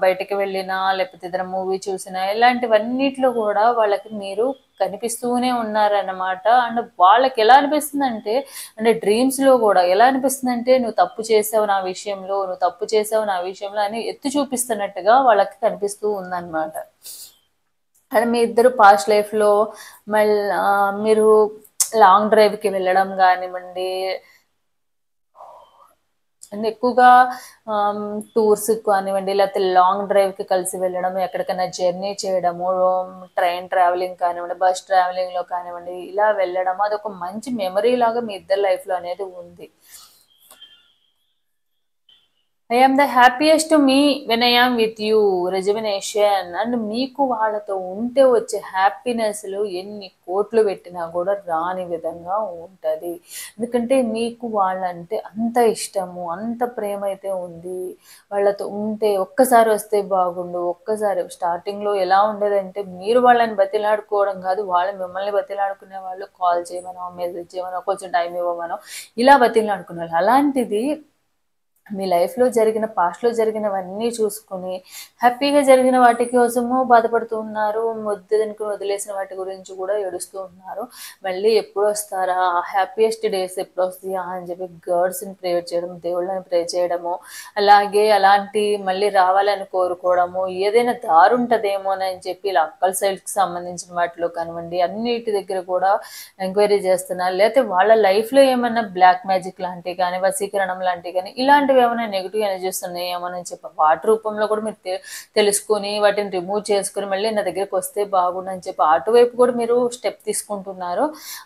బయటకి వెళ్ళినా, లేకపోతే ఏదైనా మూవీ చూసినా, ఇలాంటివన్నిట్లో కూడా వాళ్ళకి మీరు కనిపిస్తూనే ఉన్నారన్నమాట. అండ్ వాళ్ళకి ఎలా అనిపిస్తుందంటే, అంటే డ్రీమ్స్లో కూడా ఎలా అనిపిస్తుందంటే, నువ్వు తప్పు చేసావు నా విషయంలో, నువ్వు తప్పు చేసావు నా విషయంలో అని ఎత్తి చూపిస్తున్నట్టుగా వాళ్ళకి కనిపిస్తూ ఉందన్నమాట. అండ్ మీ ఇద్దరు పాస్ట్ లైఫ్లో మళ్ళీ మీరు లాంగ్ డ్రైవ్కి వెళ్ళడం కానివ్వండి, అండ్ ఎక్కువగా టూర్స్ కానివ్వండి, లేకపోతే లాంగ్ డ్రైవ్కి కలిసి వెళ్ళడం, ఎక్కడికైనా జర్నీ చేయడము, ట్రైన్ ట్రావెలింగ్ కానివ్వండి, బస్ ట్రావెలింగ్లో కానివ్వండి, ఇలా వెళ్ళడం అదొక మంచి మెమరీ లాగా మీ ఇద్దరు లైఫ్లో అనేది ఉంది. I am the happiest me when I am with you rejuvenation. And మీకు వాళ్ళతో ఉంటే వచ్చే హ్యాపీనెస్లు ఎన్ని కోట్లు పెట్టినా కూడా రాని విధంగా ఉంటుంది. ఎందుకంటే మీకు వాళ్ళంటే అంత ఇష్టము, అంత ప్రేమ అయితే ఉంది. వాళ్ళతో ఉంటే ఒక్కసారి వస్తే బాగుండు, ఒక్కసారి స్టార్టింగ్లో ఎలా ఉండేదంటే మీరు వాళ్ళని బతిలాడుకోవడం కాదు, వాళ్ళు మిమ్మల్ని బతిలాడుకునే వాళ్ళు. కాల్ చేయమనో, మెసేజ్ చేయమనో, కొంచెం టైం ఇవ్వమనో ఇలా బతిలాడుకునే వాళ్ళు. అలాంటిది మీ లైఫ్లో జరిగిన పాస్ట్లో జరిగినవన్నీ చూసుకొని హ్యాపీగా జరిగిన వాటి కోసము బాధపడుతూ ఉన్నారు, వద్దనుకుని వదిలేసిన వాటి గురించి కూడా ఏడుస్తూ ఉన్నారు. మళ్ళీ ఎప్పుడు వస్తారా, హ్యాపీయెస్ట్ డేస్ ఎప్పుడు వస్తాయా అని చెప్పి గాడ్స్ని ప్రేయర్ చేయడం, దేవుళ్ళని ప్రే చేయడము, అలాగే అలాంటి మళ్ళీ రావాలని కోరుకోవడము, ఏదైనా దారి ఉంటుందేమో అని చెప్పి ఇలా అక్కల సైడ్కి సంబంధించిన వాటిలో కానివ్వండి అన్నిటి దగ్గర కూడా ఎంక్వైరీ చేస్తున్నారు. లేకపోతే వాళ్ళ లైఫ్లో ఏమన్నా బ్లాక్ మ్యాజిక్ లాంటివి కానీ, వశీకరణం లాంటివి కానీ, ఇలాంటివి ఏమైనా నెగిటివ్ ఎనర్జీస్ ఉన్నాయేమో అని చెప్పి వాటి రూపంలో కూడా మీరు తెలుసుకొని వాటిని రిమూవ్ చేసుకొని మళ్ళీ నా దగ్గరికి వస్తే బాగుండని చెప్పి అటువైపు కూడా మీరు స్టెప్ తీసుకుంటున్నారు.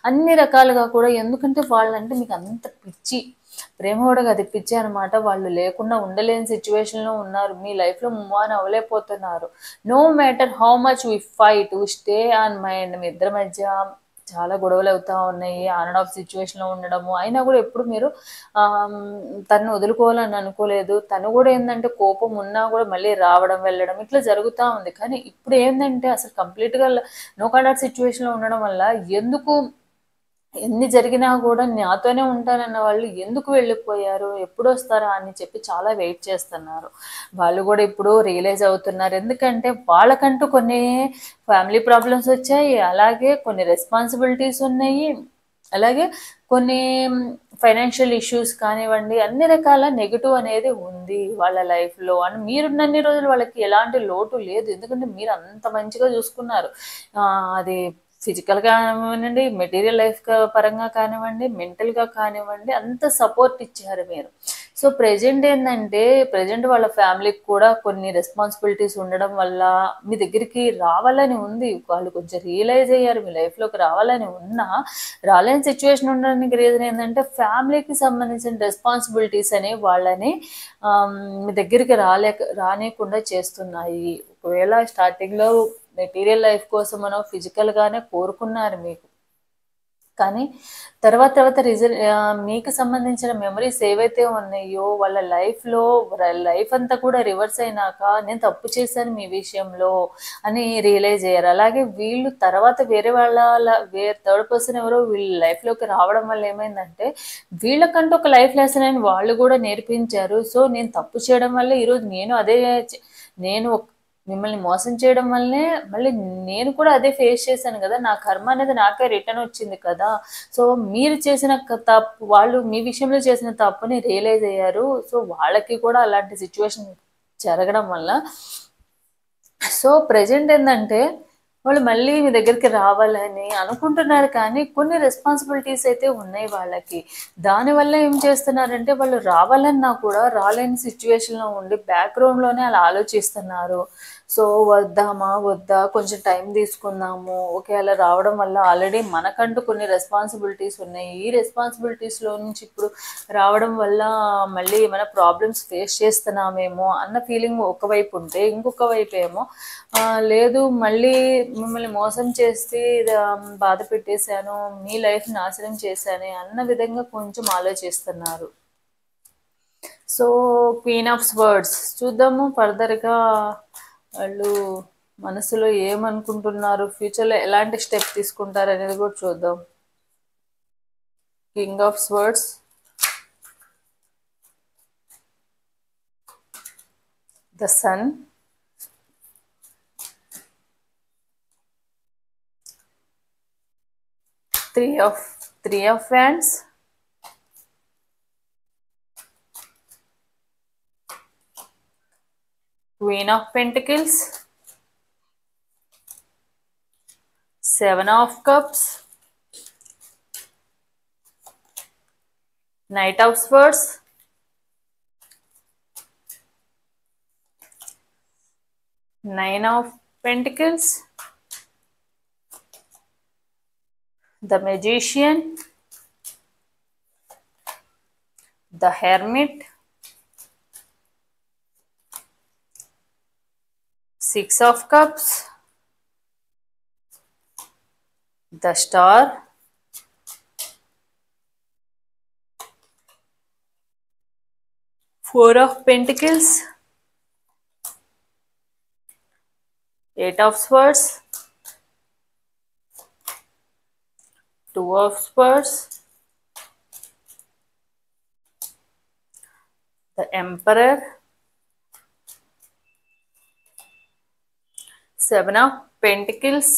అన్ని రకాలుగా కూడా, ఎందుకంటే వాళ్ళంటే మీకు అంత పిచ్చి, ప్రేమ కూడా అది పిచ్చి అనమాట. వాళ్ళు లేకుండా ఉండలేని సిచ్యువేషన్లో ఉన్నారు, మీ లైఫ్లో మూవ్ ఆన్ అవ్వలేకపోతున్నారు. No matter how much we fight we stay on mind. మీ ఇద్దరి మధ్య చాలా గొడవలు అవుతా ఉన్నాయి, ఆన్ అండ్ ఆఫ్ సిచ్యువేషన్లో ఉండడము. అయినా కూడా ఎప్పుడు మీరు తను వదులుకోవాలని అనుకోలేదు. తను కూడా ఏంటంటే కోపం ఉన్నా కూడా మళ్ళీ రావడం వెళ్ళడం ఇట్లా జరుగుతూ ఉంది. కానీ ఇప్పుడు ఏంటంటే అసలు కంప్లీట్గా నో కాంటాక్ట్ సిచ్యువేషన్లో ఉండడం వల్ల ఎందుకు ఎన్ని జరిగినా కూడా నాతోనే ఉంటానన్న వాళ్ళు ఎందుకు వెళ్ళిపోయారు, ఎప్పుడు వస్తారా అని చెప్పి చాలా వెయిట్ చేస్తున్నారు. వాళ్ళు కూడా ఇప్పుడు రియలైజ్ అవుతున్నారు. ఎందుకంటే వాళ్ళకంటూ కొన్ని ఫ్యామిలీ ప్రాబ్లమ్స్ వచ్చాయి, అలాగే కొన్ని రెస్పాన్సిబిలిటీస్ ఉన్నాయి, అలాగే కొన్ని ఫైనాన్షియల్ ఇష్యూస్ కానివ్వండి, అన్ని రకాల నెగిటివ్ అనేది ఉంది వాళ్ళ లైఫ్లో. అండ్ మీరున్నన్ని రోజులు వాళ్ళకి ఎలాంటి లోటు లేదు, ఎందుకంటే మీరు అంత మంచిగా చూసుకున్నారు. అది ఫిజికల్గా కానివ్వండి, మెటీరియల్ లైఫ్ పరంగా కానివ్వండి, మెంటల్గా కానివ్వండి, అంత సపోర్ట్ ఇచ్చారు మీరు. సో ప్రజెంట్ ఏంటంటే ప్రజెంట్ వాళ్ళ ఫ్యామిలీకి కూడా కొన్ని రెస్పాన్సిబిలిటీస్ ఉండడం వల్ల మీ దగ్గరికి రావాలని ఉంది. వాళ్ళు కొంచెం రియలైజ్ అయ్యారు, మీ లైఫ్లోకి రావాలని ఉన్నా రాలేని సిచ్యువేషన్ ఉండడానికి రీజన్ ఏంటంటే ఫ్యామిలీకి సంబంధించిన రెస్పాన్సిబిలిటీస్ అని వాళ్ళని మీ దగ్గరికి రానియకుండా చేస్తున్నాయి. ఒకవేళ స్టార్టింగ్లో మెటీరియల్ లైఫ్ కోసం మనం ఫిజికల్గానే కోరుకున్నారు మీకు, కానీ తర్వాత తర్వాత మీకు సంబంధించిన మెమరీస్ ఏవైతే ఉన్నాయో వాళ్ళ లైఫ్లో లైఫ్ అంతా కూడా రివర్స్ అయినాక నేను తప్పు చేశాను మీ విషయంలో అని రియలైజ్ అయ్యారు. అలాగే వీళ్ళు తర్వాత వేరే థర్డ్ పర్సన్ ఎవరో వీళ్ళ లైఫ్లోకి రావడం వల్ల ఏమైందంటే వీళ్ళకంటూ ఒక లైఫ్ లెసన్ అని వాళ్ళు కూడా నేర్పించారు. సో నేను తప్పు చేయడం వల్ల ఈరోజు నేను మిమ్మల్ని మోసం చేయడం వల్లనే మళ్ళీ నేను కూడా అదే ఫేస్ చేశాను కదా, నా కర్మ అనేది నాకే రిటర్న్ వచ్చింది కదా. సో మీరు చేసిన తప్పు, వాళ్ళు మీ విషయంలో చేసిన తప్పుని రియలైజ్ అయ్యారు. సో వాళ్ళకి కూడా అలాంటి సిచ్యువేషన్ జరగడం వల్ల సో ప్రజెంట్ ఏంటంటే వాళ్ళు మళ్ళీ మీ దగ్గరికి రావాలని అనుకుంటున్నారు, కానీ కొన్ని రెస్పాన్సిబిలిటీస్ అయితే ఉన్నాయి వాళ్ళకి. దానివల్ల ఏం చేస్తున్నారంటే వాళ్ళు రావాలన్నా కూడా రాలేని సిచ్యువేషన్లో ఉండి బ్యాక్గ్రౌండ్లోనే అలా ఆలోచిస్తున్నారు. సో వద్దామా వద్దా, కొంచెం టైం తీసుకుందాము, ఓకే అలా రావడం వల్ల ఆల్రెడీ మనకంటూ కొన్ని రెస్పాన్సిబిలిటీస్ ఉన్నాయి, ఈ రెస్పాన్సిబిలిటీస్లో నుంచి ఇప్పుడు రావడం వల్ల మళ్ళీ ఏమైనా ప్రాబ్లమ్స్ ఫేస్ చేస్తున్నామేమో అన్న ఫీలింగ్ ఒకవైపు ఉంటే, ఇంకొక వైపు ఏమో లేదు మళ్ళీ మిమ్మల్ని మోసం చేసి బాధ పెట్టేశాను, మీ లైఫ్ నాశనం చేశాను అన్న విధంగా కొంచెం ఆలోచిస్తున్నారు. సో క్వీన్ ఆఫ్ స్వర్డ్స్ చూద్దాము ఫర్దర్గా వాళ్ళు మనసులో ఏమనుకుంటున్నారు, ఫ్యూచర్లో ఎలాంటి స్టెప్ తీసుకుంటారు అనేది కూడా చూద్దాం. King of swords, the sun, three of wands, queen of pentacles, seven of cups, knight of swords, nine of pentacles, the magician, the hermit, six of cups, the star, four of pentacles, eight of swords, two of swords, the emperor, seven of pentacles,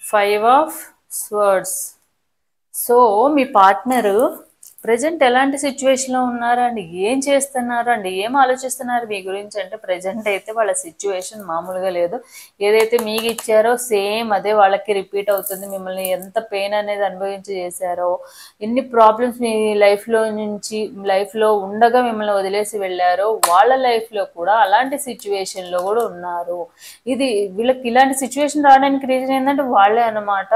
five of swords. So మీ partner present ఎలాంటి సిచ్యువేషన్లో ఉన్నారు అండి, ఏం చేస్తున్నారు అండి, ఏం ఆలోచిస్తున్నారు మీ గురించి అంటే ప్రజెంట్ అయితే వాళ్ళ సిచ్యువేషన్ మామూలుగా లేదు. ఏదైతే మీకు ఇచ్చారో సేమ్ అదే వాళ్ళకి రిపీట్ అవుతుంది. మిమ్మల్ని ఎంత పెయిన్ అనేది అనుభవించి చేశారో, ఎన్ని ప్రాబ్లమ్స్ మీ లైఫ్లో ఉండగా మిమ్మల్ని వదిలేసి వెళ్ళారో, వాళ్ళ లైఫ్లో కూడా అలాంటి సిచ్యువేషన్లో కూడా ఉన్నారు. వీళ్ళకి ఇలాంటి సిచ్యువేషన్ రావడానికి రీజన్ ఏంటంటే వాళ్ళే అన్నమాట.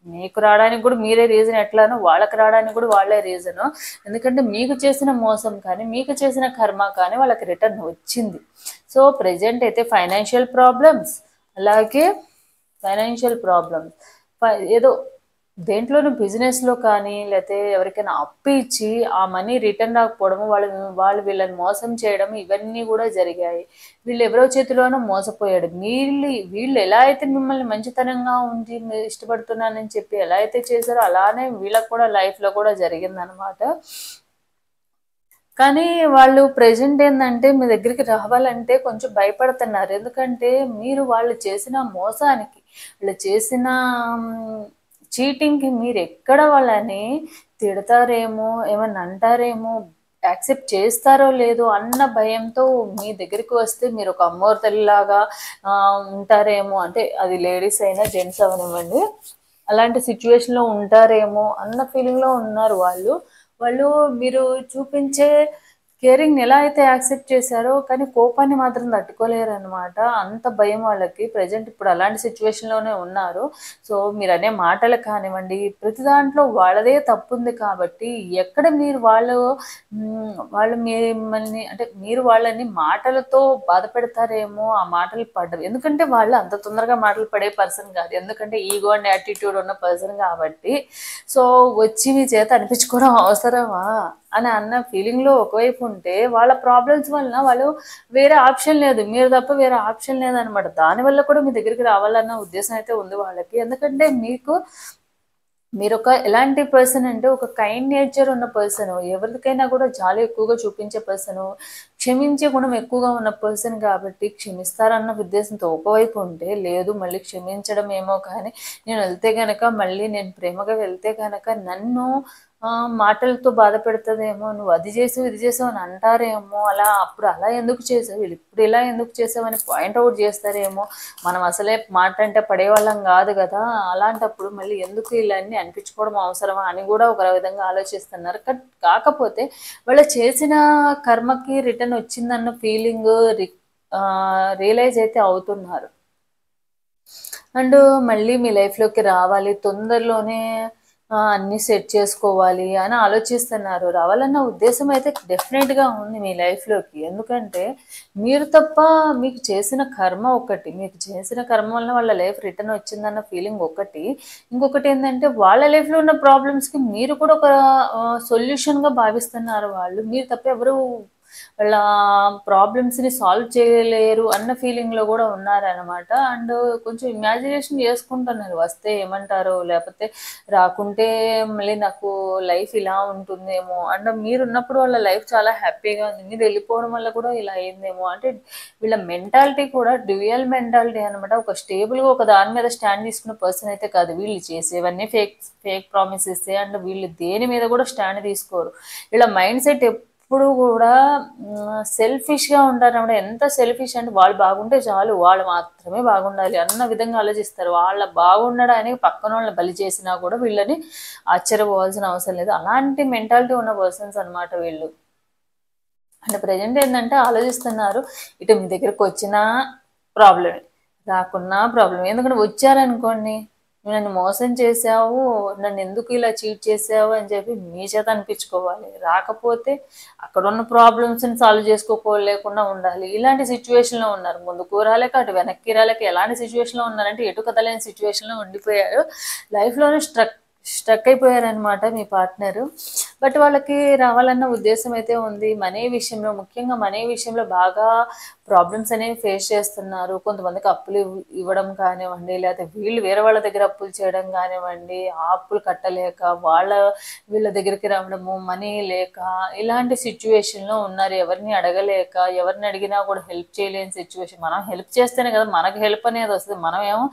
మీకు రావడానికి కూడా మీరే రీజన్ ఎట్లానో, వాళ్ళకి రావడానికి కూడా వాళ్ళే రీజను. ఎందుకంటే మీకు చేసిన మోసం కానీ, మీకు చేసిన కర్మ కానీ వాళ్ళకి రిటర్న్ వచ్చింది. సో ప్రెజెంట్ అయితే ఫైనాన్షియల్ ప్రాబ్లమ్స్, అలాగే ఏదో దేంట్లోనూ బిజినెస్లో కానీ, లేకపోతే ఎవరికైనా అప్పు ఇచ్చి ఆ మనీ రిటర్న్ రాకపోవడము, వాళ్ళు వీళ్ళని మోసం చేయడం, ఇవన్నీ కూడా జరిగాయి. వీళ్ళు ఎవరో చేతిలోనో మోసపోయాడు. వీళ్ళు ఎలా అయితే మిమ్మల్ని మంచితనంగా ఉండి మీరు ఇష్టపడుతున్నానని చెప్పి ఎలా అయితే చేశారో అలానే వీళ్ళకి కూడా లైఫ్లో కూడా జరిగిందనమాట. కానీ వాళ్ళు ప్రెజెంట్ ఏంటంటే మీ దగ్గరికి రావాలంటే కొంచెం భయపడుతున్నారు. ఎందుకంటే మీరు వాళ్ళు చేసిన మోసానికి, వాళ్ళు చేసిన చీటింగ్కి మీరు ఎక్కడ వాళ్ళని తిడతారేమో, ఏమన్నా అంటారేమో, యాక్సెప్ట్ చేస్తారో లేదో అన్న భయంతో మీ దగ్గరికి వస్తే మీరు ఒక అమ్మోరు తల్లిలాగా ఉంటారేమో. అంటే అది లేడీస్ అయినా జెంట్స్ అవనివ్వండి, అలాంటి సిచ్యువేషన్లో ఉంటారేమో అన్న ఫీలింగ్లో ఉన్నారు వాళ్ళు. మీరు చూపించే కేరింగ్ని ఎలా అయితే యాక్సెప్ట్ చేశారో, కానీ కోపాన్ని మాత్రం తట్టుకోలేరు అనమాట. అంత భయం వాళ్ళకి. ప్రజెంట్ ఇప్పుడు అలాంటి సిచ్యువేషన్లోనే ఉన్నారు. సో మీరు అనే మాటలు కానివ్వండి, ప్రతి దాంట్లో వాళ్ళదే తప్పు ఉంది కాబట్టి ఎక్కడ వాళ్ళు మిమ్మల్ని అంటే మీరు వాళ్ళని మాటలతో బాధ పెడతారేమో, ఆ మాటలు పడ్డరు. ఎందుకంటే వాళ్ళు అంత తొందరగా మాటలు పడే పర్సన్ కాదు, ఎందుకంటే ఈగో అండ్ యాటిట్యూడ్ ఉన్న పర్సన్ కాబట్టి. సో వచ్చి మీ చేత అనిపించుకోవడం అవసరమా అని అన్న ఫీలింగ్లో ఒకవైపు ఉంటే, వాళ్ళ ప్రాబ్లమ్స్ వలన వాళ్ళు వేరే ఆప్షన్ లేదు, మీరు తప్ప వేరే ఆప్షన్ లేదనమాట. దానివల్ల కూడా మీ దగ్గరికి రావాలన్న ఉద్దేశం అయితే ఉంది వాళ్ళకి. ఎందుకంటే మీరు ఎలాంటి పర్సన్ అంటే ఒక కైండ్ నేచర్ ఉన్న పర్సన్, ఎవరికైనా కూడా జాలి ఎక్కువగా చూపించే పర్సన్, క్షమించే గుణం ఎక్కువగా ఉన్న పర్సన్ కాబట్టి క్షమిస్తారన్న ఉద్దేశంతో ఒకవైపు ఉంటే, లేదు మళ్ళీ క్షమించడం ఏమో కానీ నేను వెళ్తే కనుక, మళ్ళీ నేను ప్రేమగా వెళ్తే కనుక నన్ను మాటలతో బాధ పెడుతుందేమో, నువ్వు అది చేసావు ఇది చేసావు అని అంటారేమో, అప్పుడు అలా ఎందుకు చేసావు, వీళ్ళు ఇప్పుడు ఇలా ఎందుకు చేసావు అని పాయింట్అవుట్ చేస్తారేమో, మనం అసలే మాట అంటే పడేవాళ్ళం కాదు కదా, అలాంటప్పుడు మళ్ళీ ఎందుకు ఇలా అన్ని అనిపించుకోవడం అవసరమా అని కూడా ఒక విధంగా ఆలోచిస్తున్నారు. కాకపోతే వాళ్ళు చేసిన కర్మకి రిటర్న్ వచ్చిందన్న ఫీలింగ్ రియలైజ్ అయితే అవుతున్నారు. అండ్ మళ్ళీ మీ లైఫ్లోకి రావాలి, తొందరలోనే అన్నీ సెట్ చేసుకోవాలి అని ఆలోచిస్తున్నారు. రావాలన్న ఉద్దేశం అయితే డెఫినెట్గా ఉంది మీ లైఫ్లోకి. ఎందుకంటే మీరు తప్ప మీకు చేసిన కర్మ ఒకటి, మీకు చేసిన కర్మ వల్ల వాళ్ళ లైఫ్ రిటర్న్ వచ్చిందన్న ఫీలింగ్ ఒకటి. ఇంకొకటి ఏంటంటే వాళ్ళ లైఫ్లో ఉన్న ప్రాబ్లమ్స్కి మీరు కూడా ఒక సొల్యూషన్గా భావిస్తున్నారు. మీరు తప్ప ఎవరు వాళ్ళ ప్రాబ్లమ్స్ని సాల్వ్ చేయలేరు అన్న ఫీలింగ్లో కూడా ఉన్నారనమాట. అండ్ కొంచెం ఇమాజినేషన్ చేసుకుంటున్నారు, వస్తే ఏమంటారో, లేకపోతే రాకుంటే మళ్ళీ నాకు లైఫ్ ఇలా ఉంటుందేమో. అండ్ మీరున్నప్పుడు వాళ్ళ లైఫ్ చాలా హ్యాపీగా ఉంది, మీరు వెళ్ళిపోవడం వల్ల కూడా ఇలా అయిందేమో. అంటే వీళ్ళ మెంటాలిటీ కూడా డ్యూయల్ మెంటాలిటీ అనమాట. ఒక స్టేబుల్గా ఒక దాని మీద స్టాండ్ తీసుకున్న పర్సన్ అయితే కాదు. వీళ్ళు చేసేవన్నీ ఫేక్ ఫేక్ ప్రామిసెస్. అండ్ వీళ్ళు దేని మీద కూడా స్టాండ్ తీసుకోరు. వీళ్ళ మైండ్ సెట్ ఎప్పుడు కూడా సెల్ఫిష్గా ఉంటారు అన్నమాట. ఎంత సెల్ఫిష్ అంటే వాళ్ళు బాగుంటే చాలు, వాళ్ళు మాత్రమే బాగుండాలి అన్న విధంగా ఆలోచిస్తారు. వాళ్ళ బాగుండడానికి పక్కన వాళ్ళని బలి చేసినా కూడా వీళ్ళని ఆశ్చర్యపోవాల్సిన అవసరం లేదు. అలాంటి మెంటాలిటీ ఉన్న పర్సన్స్ అనమాట వీళ్ళు. అంటే ప్రజెంట్ ఏంటంటే ఆలోచిస్తున్నారు, ఇటు మీ దగ్గరకు వచ్చినా ప్రాబ్లమే, రాకున్నా ప్రాబ్లమే. ఎందుకంటే వచ్చారనుకోండి, నువ్వు నన్ను మోసం చేసావు, నన్ను ఎందుకు ఇలా చీట్ చేసావు అని చెప్పి మీ చేత అనిపించుకోవాలి. రాకపోతే అక్కడ ఉన్న ప్రాబ్లమ్స్ని సాల్వ్ చేసుకోలేకుండా ఉండాలి. ఇలాంటి సిచ్యువేషన్లో ఉన్నారు. ముందుకు రాలేక అటు వెనక్కి రాలేక ఎలాంటి సిచ్యువేషన్లో ఉన్నారంటే ఎటు కదలేని సిచ్యువేషన్లో ఉండిపోయారు. లైఫ్లోనే స్ట్రక్ అయిపోయారనమాట మీ పార్ట్నరు. బట్ వాళ్ళకి రావాలన్న ఉద్దేశం అయితే ఉంది. మనీ విషయంలో, ముఖ్యంగా మనీ విషయంలో బాగా ప్రాబ్లమ్స్ అనేవి ఫేస్ చేస్తున్నారు. కొంతమందికి అప్పులు ఇవ్వడం కానివ్వండి, లేకపోతే వీళ్ళు వేరే వాళ్ళ దగ్గర అప్పులు చేయడం కానివ్వండి, ఆ అప్పులు కట్టలేక వీళ్ళ దగ్గరికి రావడము, మనీ లేక ఇలాంటి సిచ్యువేషన్లో ఉన్నారు. ఎవరిని అడగలేక, ఎవరిని అడిగినా కూడా హెల్ప్ చేయలేని సిచ్యువేషన్. మనం హెల్ప్ చేస్తేనే కదా మనకు హెల్ప్ అనేది వస్తుంది. మనమేమో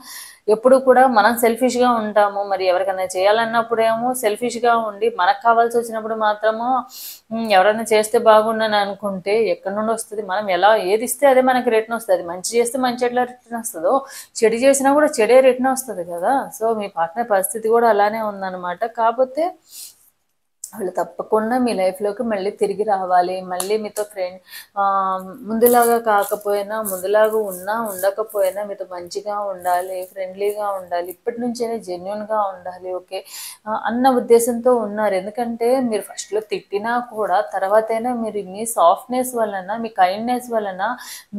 ఎప్పుడు కూడా మనం సెల్ఫిష్గా ఉంటాము. మరి ఎవరికైనా చేయాలన్నప్పుడేమో సెల్ఫిష్గా ఉండి, మనకు కావాల్సి వచ్చినప్పుడు మాత్రము ఎవరైనా చేస్తే బాగుండని అనుకుంటే ఎక్కడి నుండి వస్తుంది? మనం ఏది ఇస్తే అదే మనకి రిటర్న్ వస్తుంది. మంచి చేస్తే మంచి ఎట్లా రిటర్న్ వస్తుందో, చెడు చేసినా కూడా చెడే రిటర్న్ వస్తుంది కదా. సో మీ పార్ట్నర్ పరిస్థితి కూడా అలానే ఉందన్నమాట. కాకపోతే వాళ్ళు తప్పకుండా మీ లైఫ్లోకి మళ్ళీ తిరిగి రావాలి. మళ్ళీ మీతో ముందులాగా కాకపోయినా, ముందులాగా ఉన్నా ఉండకపోయినా మీతో మంచిగా ఉండాలి, ఫ్రెండ్లీగా ఉండాలి, ఇప్పటి నుంచైనా జెన్యున్గా ఉండాలి, ఓకే అన్న ఉద్దేశంతో ఉన్నారు. ఎందుకంటే మీరు ఫస్ట్లో తిట్టినా కూడా తర్వాతైనా మీరు మీ సాఫ్ట్నెస్ వలన, మీ కైండ్నెస్ వలన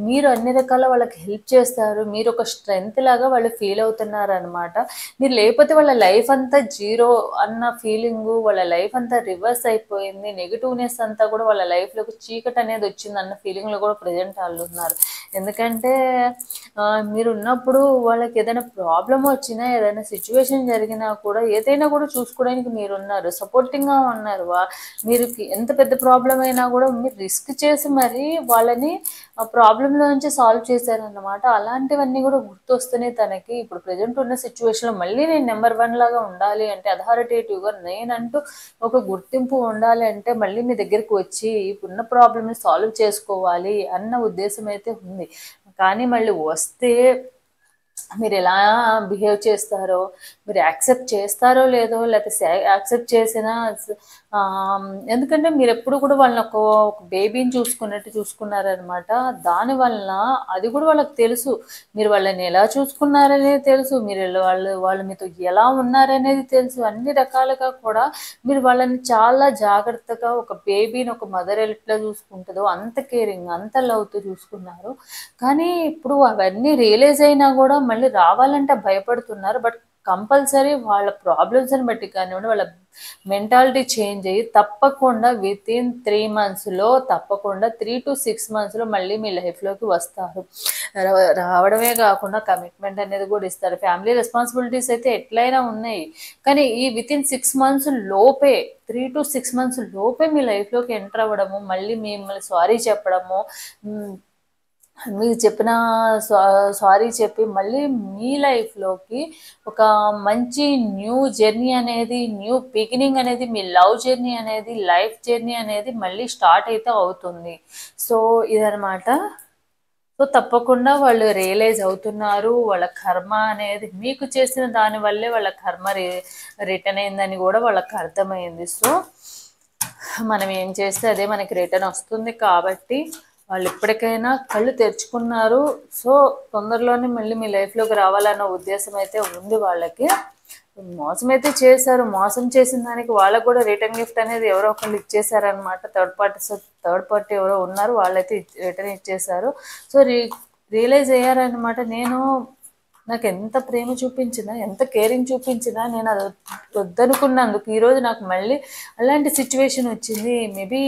మీరు అన్ని రకాల వాళ్ళకి హెల్ప్ చేస్తారు. మీరు ఒక స్ట్రెంగ్త్ లాగా వాళ్ళు ఫీల్ అవుతున్నారు అనమాట. మీరు లేకపోతే వాళ్ళ లైఫ్ అంతా జీరో అన్న ఫీలింగు, వాళ్ళ లైఫ్ అంతా రివర్స్ అయిపోయింది, నెగిటివ్నెస్ అంతా కూడా వాళ్ళ లైఫ్లోకి చీకటి అనేది వచ్చింది అన్న ఫీలింగ్లో కూడా ప్రజెంట్ వాళ్ళు ఉన్నారు. ఎందుకంటే మీరు ఉన్నప్పుడు వాళ్ళకి ఏదైనా ప్రాబ్లం వచ్చినా, ఏదైనా సిచ్యువేషన్ జరిగినా కూడా ఏదైనా కూడా చూసుకోవడానికి మీరు ఉన్నారు, సపోర్టింగ్గా ఉన్నారు. మీరు ఎంత పెద్ద ప్రాబ్లం అయినా కూడా మీరు రిస్క్ చేసి మరి వాళ్ళని ఆ ప్రాబ్లంలో నుంచి సాల్వ్ చేశారన్నమాట. అలాంటివన్నీ కూడా గుర్తొస్తున్నాయి తనకి. ఇప్పుడు ప్రజెంట్ ఉన్న సిచ్యువేషన్లో మళ్ళీ నేను నెంబర్ 1 లాగా ఉండాలి అంటే, అథారిటేటివ్గా నేనంటూ ఒక గుర్తింపు ఉండాలి అంటే మళ్ళీ మీ దగ్గరికి వచ్చి ఇప్పుడున్న ప్రాబ్లమ్ని సాల్వ్ చేసుకోవాలి అన్న ఉద్దేశం అయితే ఉంది. కానీ మళ్ళీ వస్తే మీరు ఎలా బిహేవ్ చేస్తారో, మీరు యాక్సెప్ట్ చేస్తారో లేదో, లేకపోతే యాక్సెప్ట్ చేసినా ఎందుకంటే మీరు ఎప్పుడు కూడా వాళ్ళని ఒక బేబీని చూసుకున్నట్టు చూసుకున్నారనమాట. దానివల్ల అది కూడా వాళ్ళకి తెలుసు, మీరు వాళ్ళని ఎలా చూసుకున్నారనేది తెలుసు, మీరు వాళ్ళు మీతో ఎలా ఉన్నారనేది తెలుసు. అన్ని రకాలుగా కూడా మీరు వాళ్ళని చాలా జాగ్రత్తగా, ఒక బేబీని ఒక మదర్ ఎట్లా చూసుకుంటుందో అంత కేరింగ్, అంత లవ్తో చూసుకున్నారు. కానీ ఇప్పుడు అవన్నీ రియలైజ్ అయినా కూడా మళ్ళీ రావాలంటే భయపడుతున్నారు. బట్ కంపల్సరీ వాళ్ళ ప్రాబ్లమ్స్ని బట్టి కానివ్వండి, వాళ్ళ మెంటాలిటీ చేంజ్ అయ్యి తప్పకుండా వితిన్ 3 monthsలో, తప్పకుండా 3 to 6 monthsలో మళ్ళీ మీ లైఫ్లోకి వస్తారు. రావడమే కాకుండా కమిట్మెంట్ అనేది కూడా ఇస్తారు. ఫ్యామిలీ రెస్పాన్సిబిలిటీస్ అయితే ఎట్లయినా ఉన్నాయి, కానీ ఈ వితిన్ 6 months లోపే, 3 to 6 months లోపే మీ లైఫ్లోకి ఎంటర్ అవ్వడము, మళ్ళీ మిమ్మల్ని సారీ చెప్పడము, మీరు చెప్పిన సారీ చెప్పి మళ్ళీ మీ లైఫ్లోకి ఒక మంచి న్యూ జర్నీ అనేది, న్యూ బిగినింగ్ అనేది, మీ లవ్ జర్నీ అనేది, లైఫ్ జర్నీ అనేది మళ్ళీ స్టార్ట్ అయితే అవుతుంది. సో ఇదనమాట. సో తప్పకుండా వాళ్ళు రియలైజ్ అవుతున్నారు. వాళ్ళ కర్మ అనేది మీకు చేసిన దానివల్లే వాళ్ళ కర్మ రిటర్న్ అయిందని కూడా వాళ్ళకి అర్థమైంది. సో మనం ఏం చేస్తే అదే మనకి రిటర్న్ వస్తుంది. కాబట్టి వాళ్ళు ఇప్పటికైనా కళ్ళు తెరుచుకున్నారు. సో తొందరలోనే మళ్ళీ మీ లైఫ్లోకి రావాలన్న ఉద్దేశం అయితే ఉంది వాళ్ళకి. మోసం అయితే చేశారు, మోసం చేసిన దానికి వాళ్ళకు కూడా రిటర్న్ గిఫ్ట్ అనేది ఎవరో ఒకళ్ళు ఇచ్చేసారనమాట. థర్డ్ పార్టీ ఎవరో ఉన్నారు, వాళ్ళైతే రిటర్న్ ఇచ్చేసారు. సో రియలైజ్ అయ్యారనమాట, నాకు ఎంత ప్రేమ చూపించినా, ఎంత కేరింగ్ చూపించినా నేను అది వద్దనుకున్నందుకు ఈరోజు నాకు మళ్ళీ అలాంటి సిచ్యువేషన్ వచ్చింది. మేబీ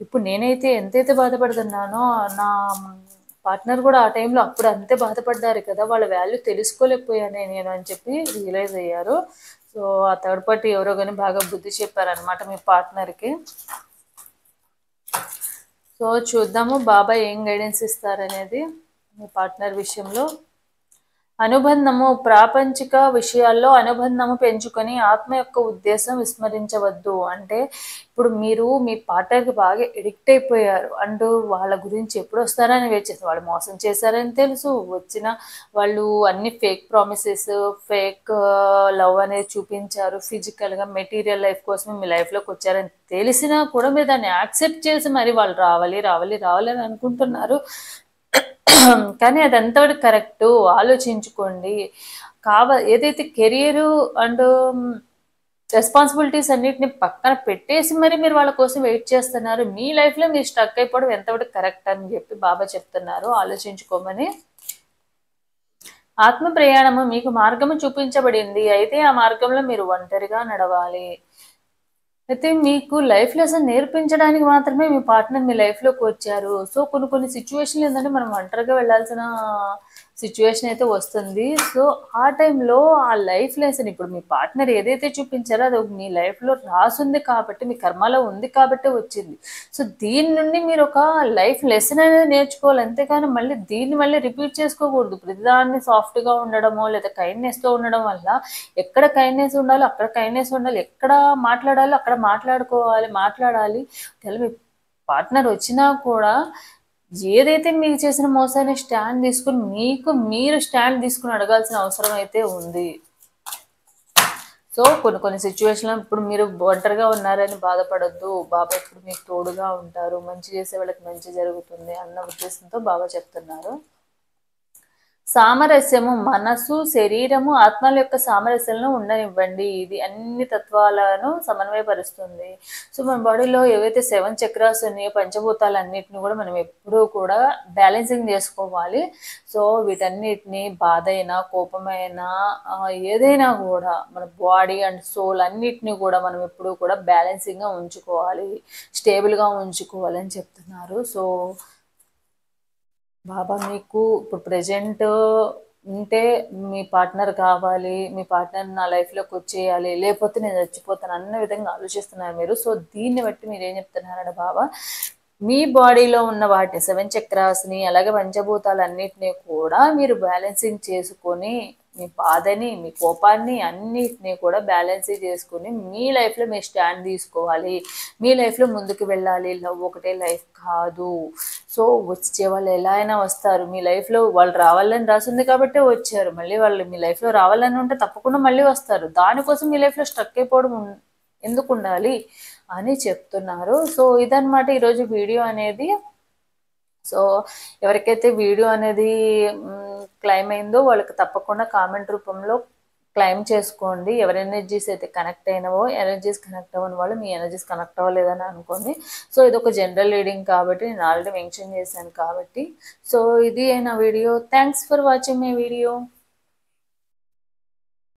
ఇప్పుడు నేనైతే ఎంతైతే బాధపడుతున్నానో నా పార్ట్నర్ కూడా ఆ టైంలో అప్పుడు అంతే బాధపడ్డారు కదా, వాళ్ళ వాల్యూ తెలుసుకోలేకపోయానే నేను అని చెప్పి రియలైజ్ అయ్యారు. సో ఆ థర్డ్ పార్టీ ఎవరో కానీ బాగా బుద్ధి చెప్పారనమాట మీ పార్ట్నర్కి. సో చూద్దాము బాబా ఏం గైడెన్స్ ఇస్తారనేది మీ పార్ట్నర్ విషయంలో. అనుబంధము ప్రాపంచిక విషయాల్లో అనుబంధము పెంచుకొని ఆత్మ యొక్క ఉద్దేశం విస్మరించవద్దు. అంటే ఇప్పుడు మీరు మీ పార్ట్నర్కి బాగా ఎడిక్ట్ అయిపోయారు అంటూ వాళ్ళ గురించి ఎప్పుడు వస్తారని వెయిట్ చేస్తారు. వాళ్ళు మోసం చేశారని తెలుసు, వచ్చిన వాళ్ళు అన్ని ఫేక్ ప్రామిసెస్, ఫేక్ లవ్ అనేది చూపించారు, ఫిజికల్గా మెటీరియల్ లైఫ్ కోసమే మీ లైఫ్లోకి వచ్చారని తెలిసినా కూడా మీరు దాన్ని యాక్సెప్ట్ చేసి మరి వాళ్ళు రావాలి రావాలి రావాలి అని అనుకుంటున్నారు. కానీ అది ఎంతవరకు కరెక్ట్ ఆలోచించుకోండి. ఏదైతే కెరియరు అండ్ రెస్పాన్సిబిలిటీస్ అన్నిటిని పక్కన పెట్టేసి మరి మీరు వాళ్ళ కోసం వెయిట్ చేస్తున్నారు. మీ లైఫ్లో మీరు స్టక్ అయిపోవడం ఎంతవరకు కరెక్ట్ అని చెప్పి బాబా చెప్తున్నారు, ఆలోచించుకోమని. ఆత్మ ప్రయాణము మీకు మార్గము చూపించబడింది, అయితే ఆ మార్గంలో మీరు ఒంటరిగా నడవాలి. అయితే మీకు లైఫ్ లెసన్ నేర్పించడానికి మాత్రమే మీ పార్ట్నర్ మీ లైఫ్లోకి వచ్చారు. సో కొన్ని సిచ్యువేషన్లు ఏంటంటే మనం ఒంటరిగా వెళ్ళాల్సిన సిచ్యువేషన్ అయితే వస్తుంది. సో ఆ టైంలో ఆ లైఫ్ లెసన్ ఇప్పుడు మీ పార్ట్నర్ ఏదైతే చూపించారో అది మీ లైఫ్లో రాసుంది కాబట్టి, మీ కర్మలో ఉంది కాబట్టి వచ్చింది. సో దీని నుండి మీరు ఒక లైఫ్ లెసన్ అనేది నేర్చుకోవాలి, అంతేకాని మళ్ళీ దీన్ని మళ్ళీ రిపీట్ చేసుకోకూడదు. ప్రతిదాన్ని సాఫ్ట్గా ఉండడమో లేదా కైండ్నెస్తో ఉండడం వల్ల ఎక్కడ కైండ్నెస్ ఉండాలో అక్కడ కైండ్నెస్ ఉండాలి, ఎక్కడ మాట్లాడాలో అక్కడ మాట్లాడాలి. మీ పార్ట్నర్ వచ్చినా కూడా ఏదైతే మీకు చేసిన మోసాన్ని స్టాండ్ తీసుకుని మీరు స్టాండ్ తీసుకుని అడగాల్సిన అవసరం అయితే ఉంది. సో కొన్ని సిచ్యువేషన్లో ఇప్పుడు మీరు ఒంటరిగా ఉన్నారని బాధపడద్దు. బాబా ఇప్పుడు మీకు తోడుగా ఉంటారు, మంచి చేసే వాళ్ళకి మంచి జరుగుతుంది అన్న ఉద్దేశంతో బాబా చెప్తున్నారు. సామరస్యము మనసు శరీరము ఆత్మల యొక్క సామరస్యంలో ఉండనివ్వండి. ఇది అన్ని తత్వాలను సమన్వయపరుస్తుంది. సో మన బాడీలో ఏవైతే 7 చక్రాస్ ఉన్నాయో, పంచభూతాలన్నిటిని కూడా మనం ఎప్పుడూ కూడా బ్యాలెన్సింగ్ చేసుకోవాలి. సో వీటన్నిటిని బాధ అయినా కోపమైనా ఏదైనా కూడా మన బాడీ అండ్ సోల్ అన్నిటిని కూడా మనం ఎప్పుడూ కూడా బ్యాలెన్సింగ్గా ఉంచుకోవాలి, స్టేబుల్గా ఉంచుకోవాలి అని చెప్తున్నారు. సో బాబా మీకు ఇప్పుడు ప్రజెంట్ ఉంటే మీ పార్ట్నర్ కావాలి, మీ పార్ట్నర్ నా లైఫ్లోకి వచ్చేయాలి, లేకపోతే నేను చచ్చిపోతాను అన్న విధంగా ఆలోచిస్తున్నారు మీరు. సో దీన్ని బట్టి మీరు ఏం చెప్తున్నారంటే బాబా మీ బాడీలో ఉన్న వాటిని 7 చక్రాస్ని అలాగే పంచభూతాలన్నిటినీ కూడా మీరు బ్యాలెన్సింగ్ చేసుకొని మీ బాధని మీ కోపాన్ని అన్నిటినీ కూడా బ్యాలెన్సింగ్ చేసుకుని మీ లైఫ్లో మీరు స్టాండ్ తీసుకోవాలి, మీ లైఫ్లో ముందుకు వెళ్ళాలి. లవ్ ఒకటే లైఫ్ కాదు. సో వచ్చే వాళ్ళు ఎలా అయినా వస్తారు, మీ లైఫ్లో వాళ్ళు రావాలని రాసింది కాబట్టి వచ్చారు, మళ్ళీ వాళ్ళు మీ లైఫ్లో రావాలని ఉంటే తప్పకుండా మళ్ళీ వస్తారు. దానికోసం మీ లైఫ్లో స్ట్రక్ అయిపోవడం ఎందుకు ఉండాలి అని చెప్తున్నారు. సో ఇదన్నమాట ఈరోజు వీడియో అనేది. సో ఎవరికైతే వీడియో అనేది క్లైమ్ అయిందో వాళ్ళకి తప్పకుండా కామెంట్ రూపంలో క్లైమ్ చేసుకోండి. ఎవరి ఎనర్జీస్ అయితే కనెక్ట్ అయినవో, ఎనర్జీస్ కనెక్ట్ అవ్వని వాళ్ళు మీ ఎనర్జీస్ కనెక్ట్ అవ్వలేదని అనుకోండి. సో ఇది ఒక జనరల్ రీడింగ్ కాబట్టి నేను ఆల్రెడీ మెన్షన్ చేశాను కాబట్టి. సో ఇది నా video. Thanks for watching my video.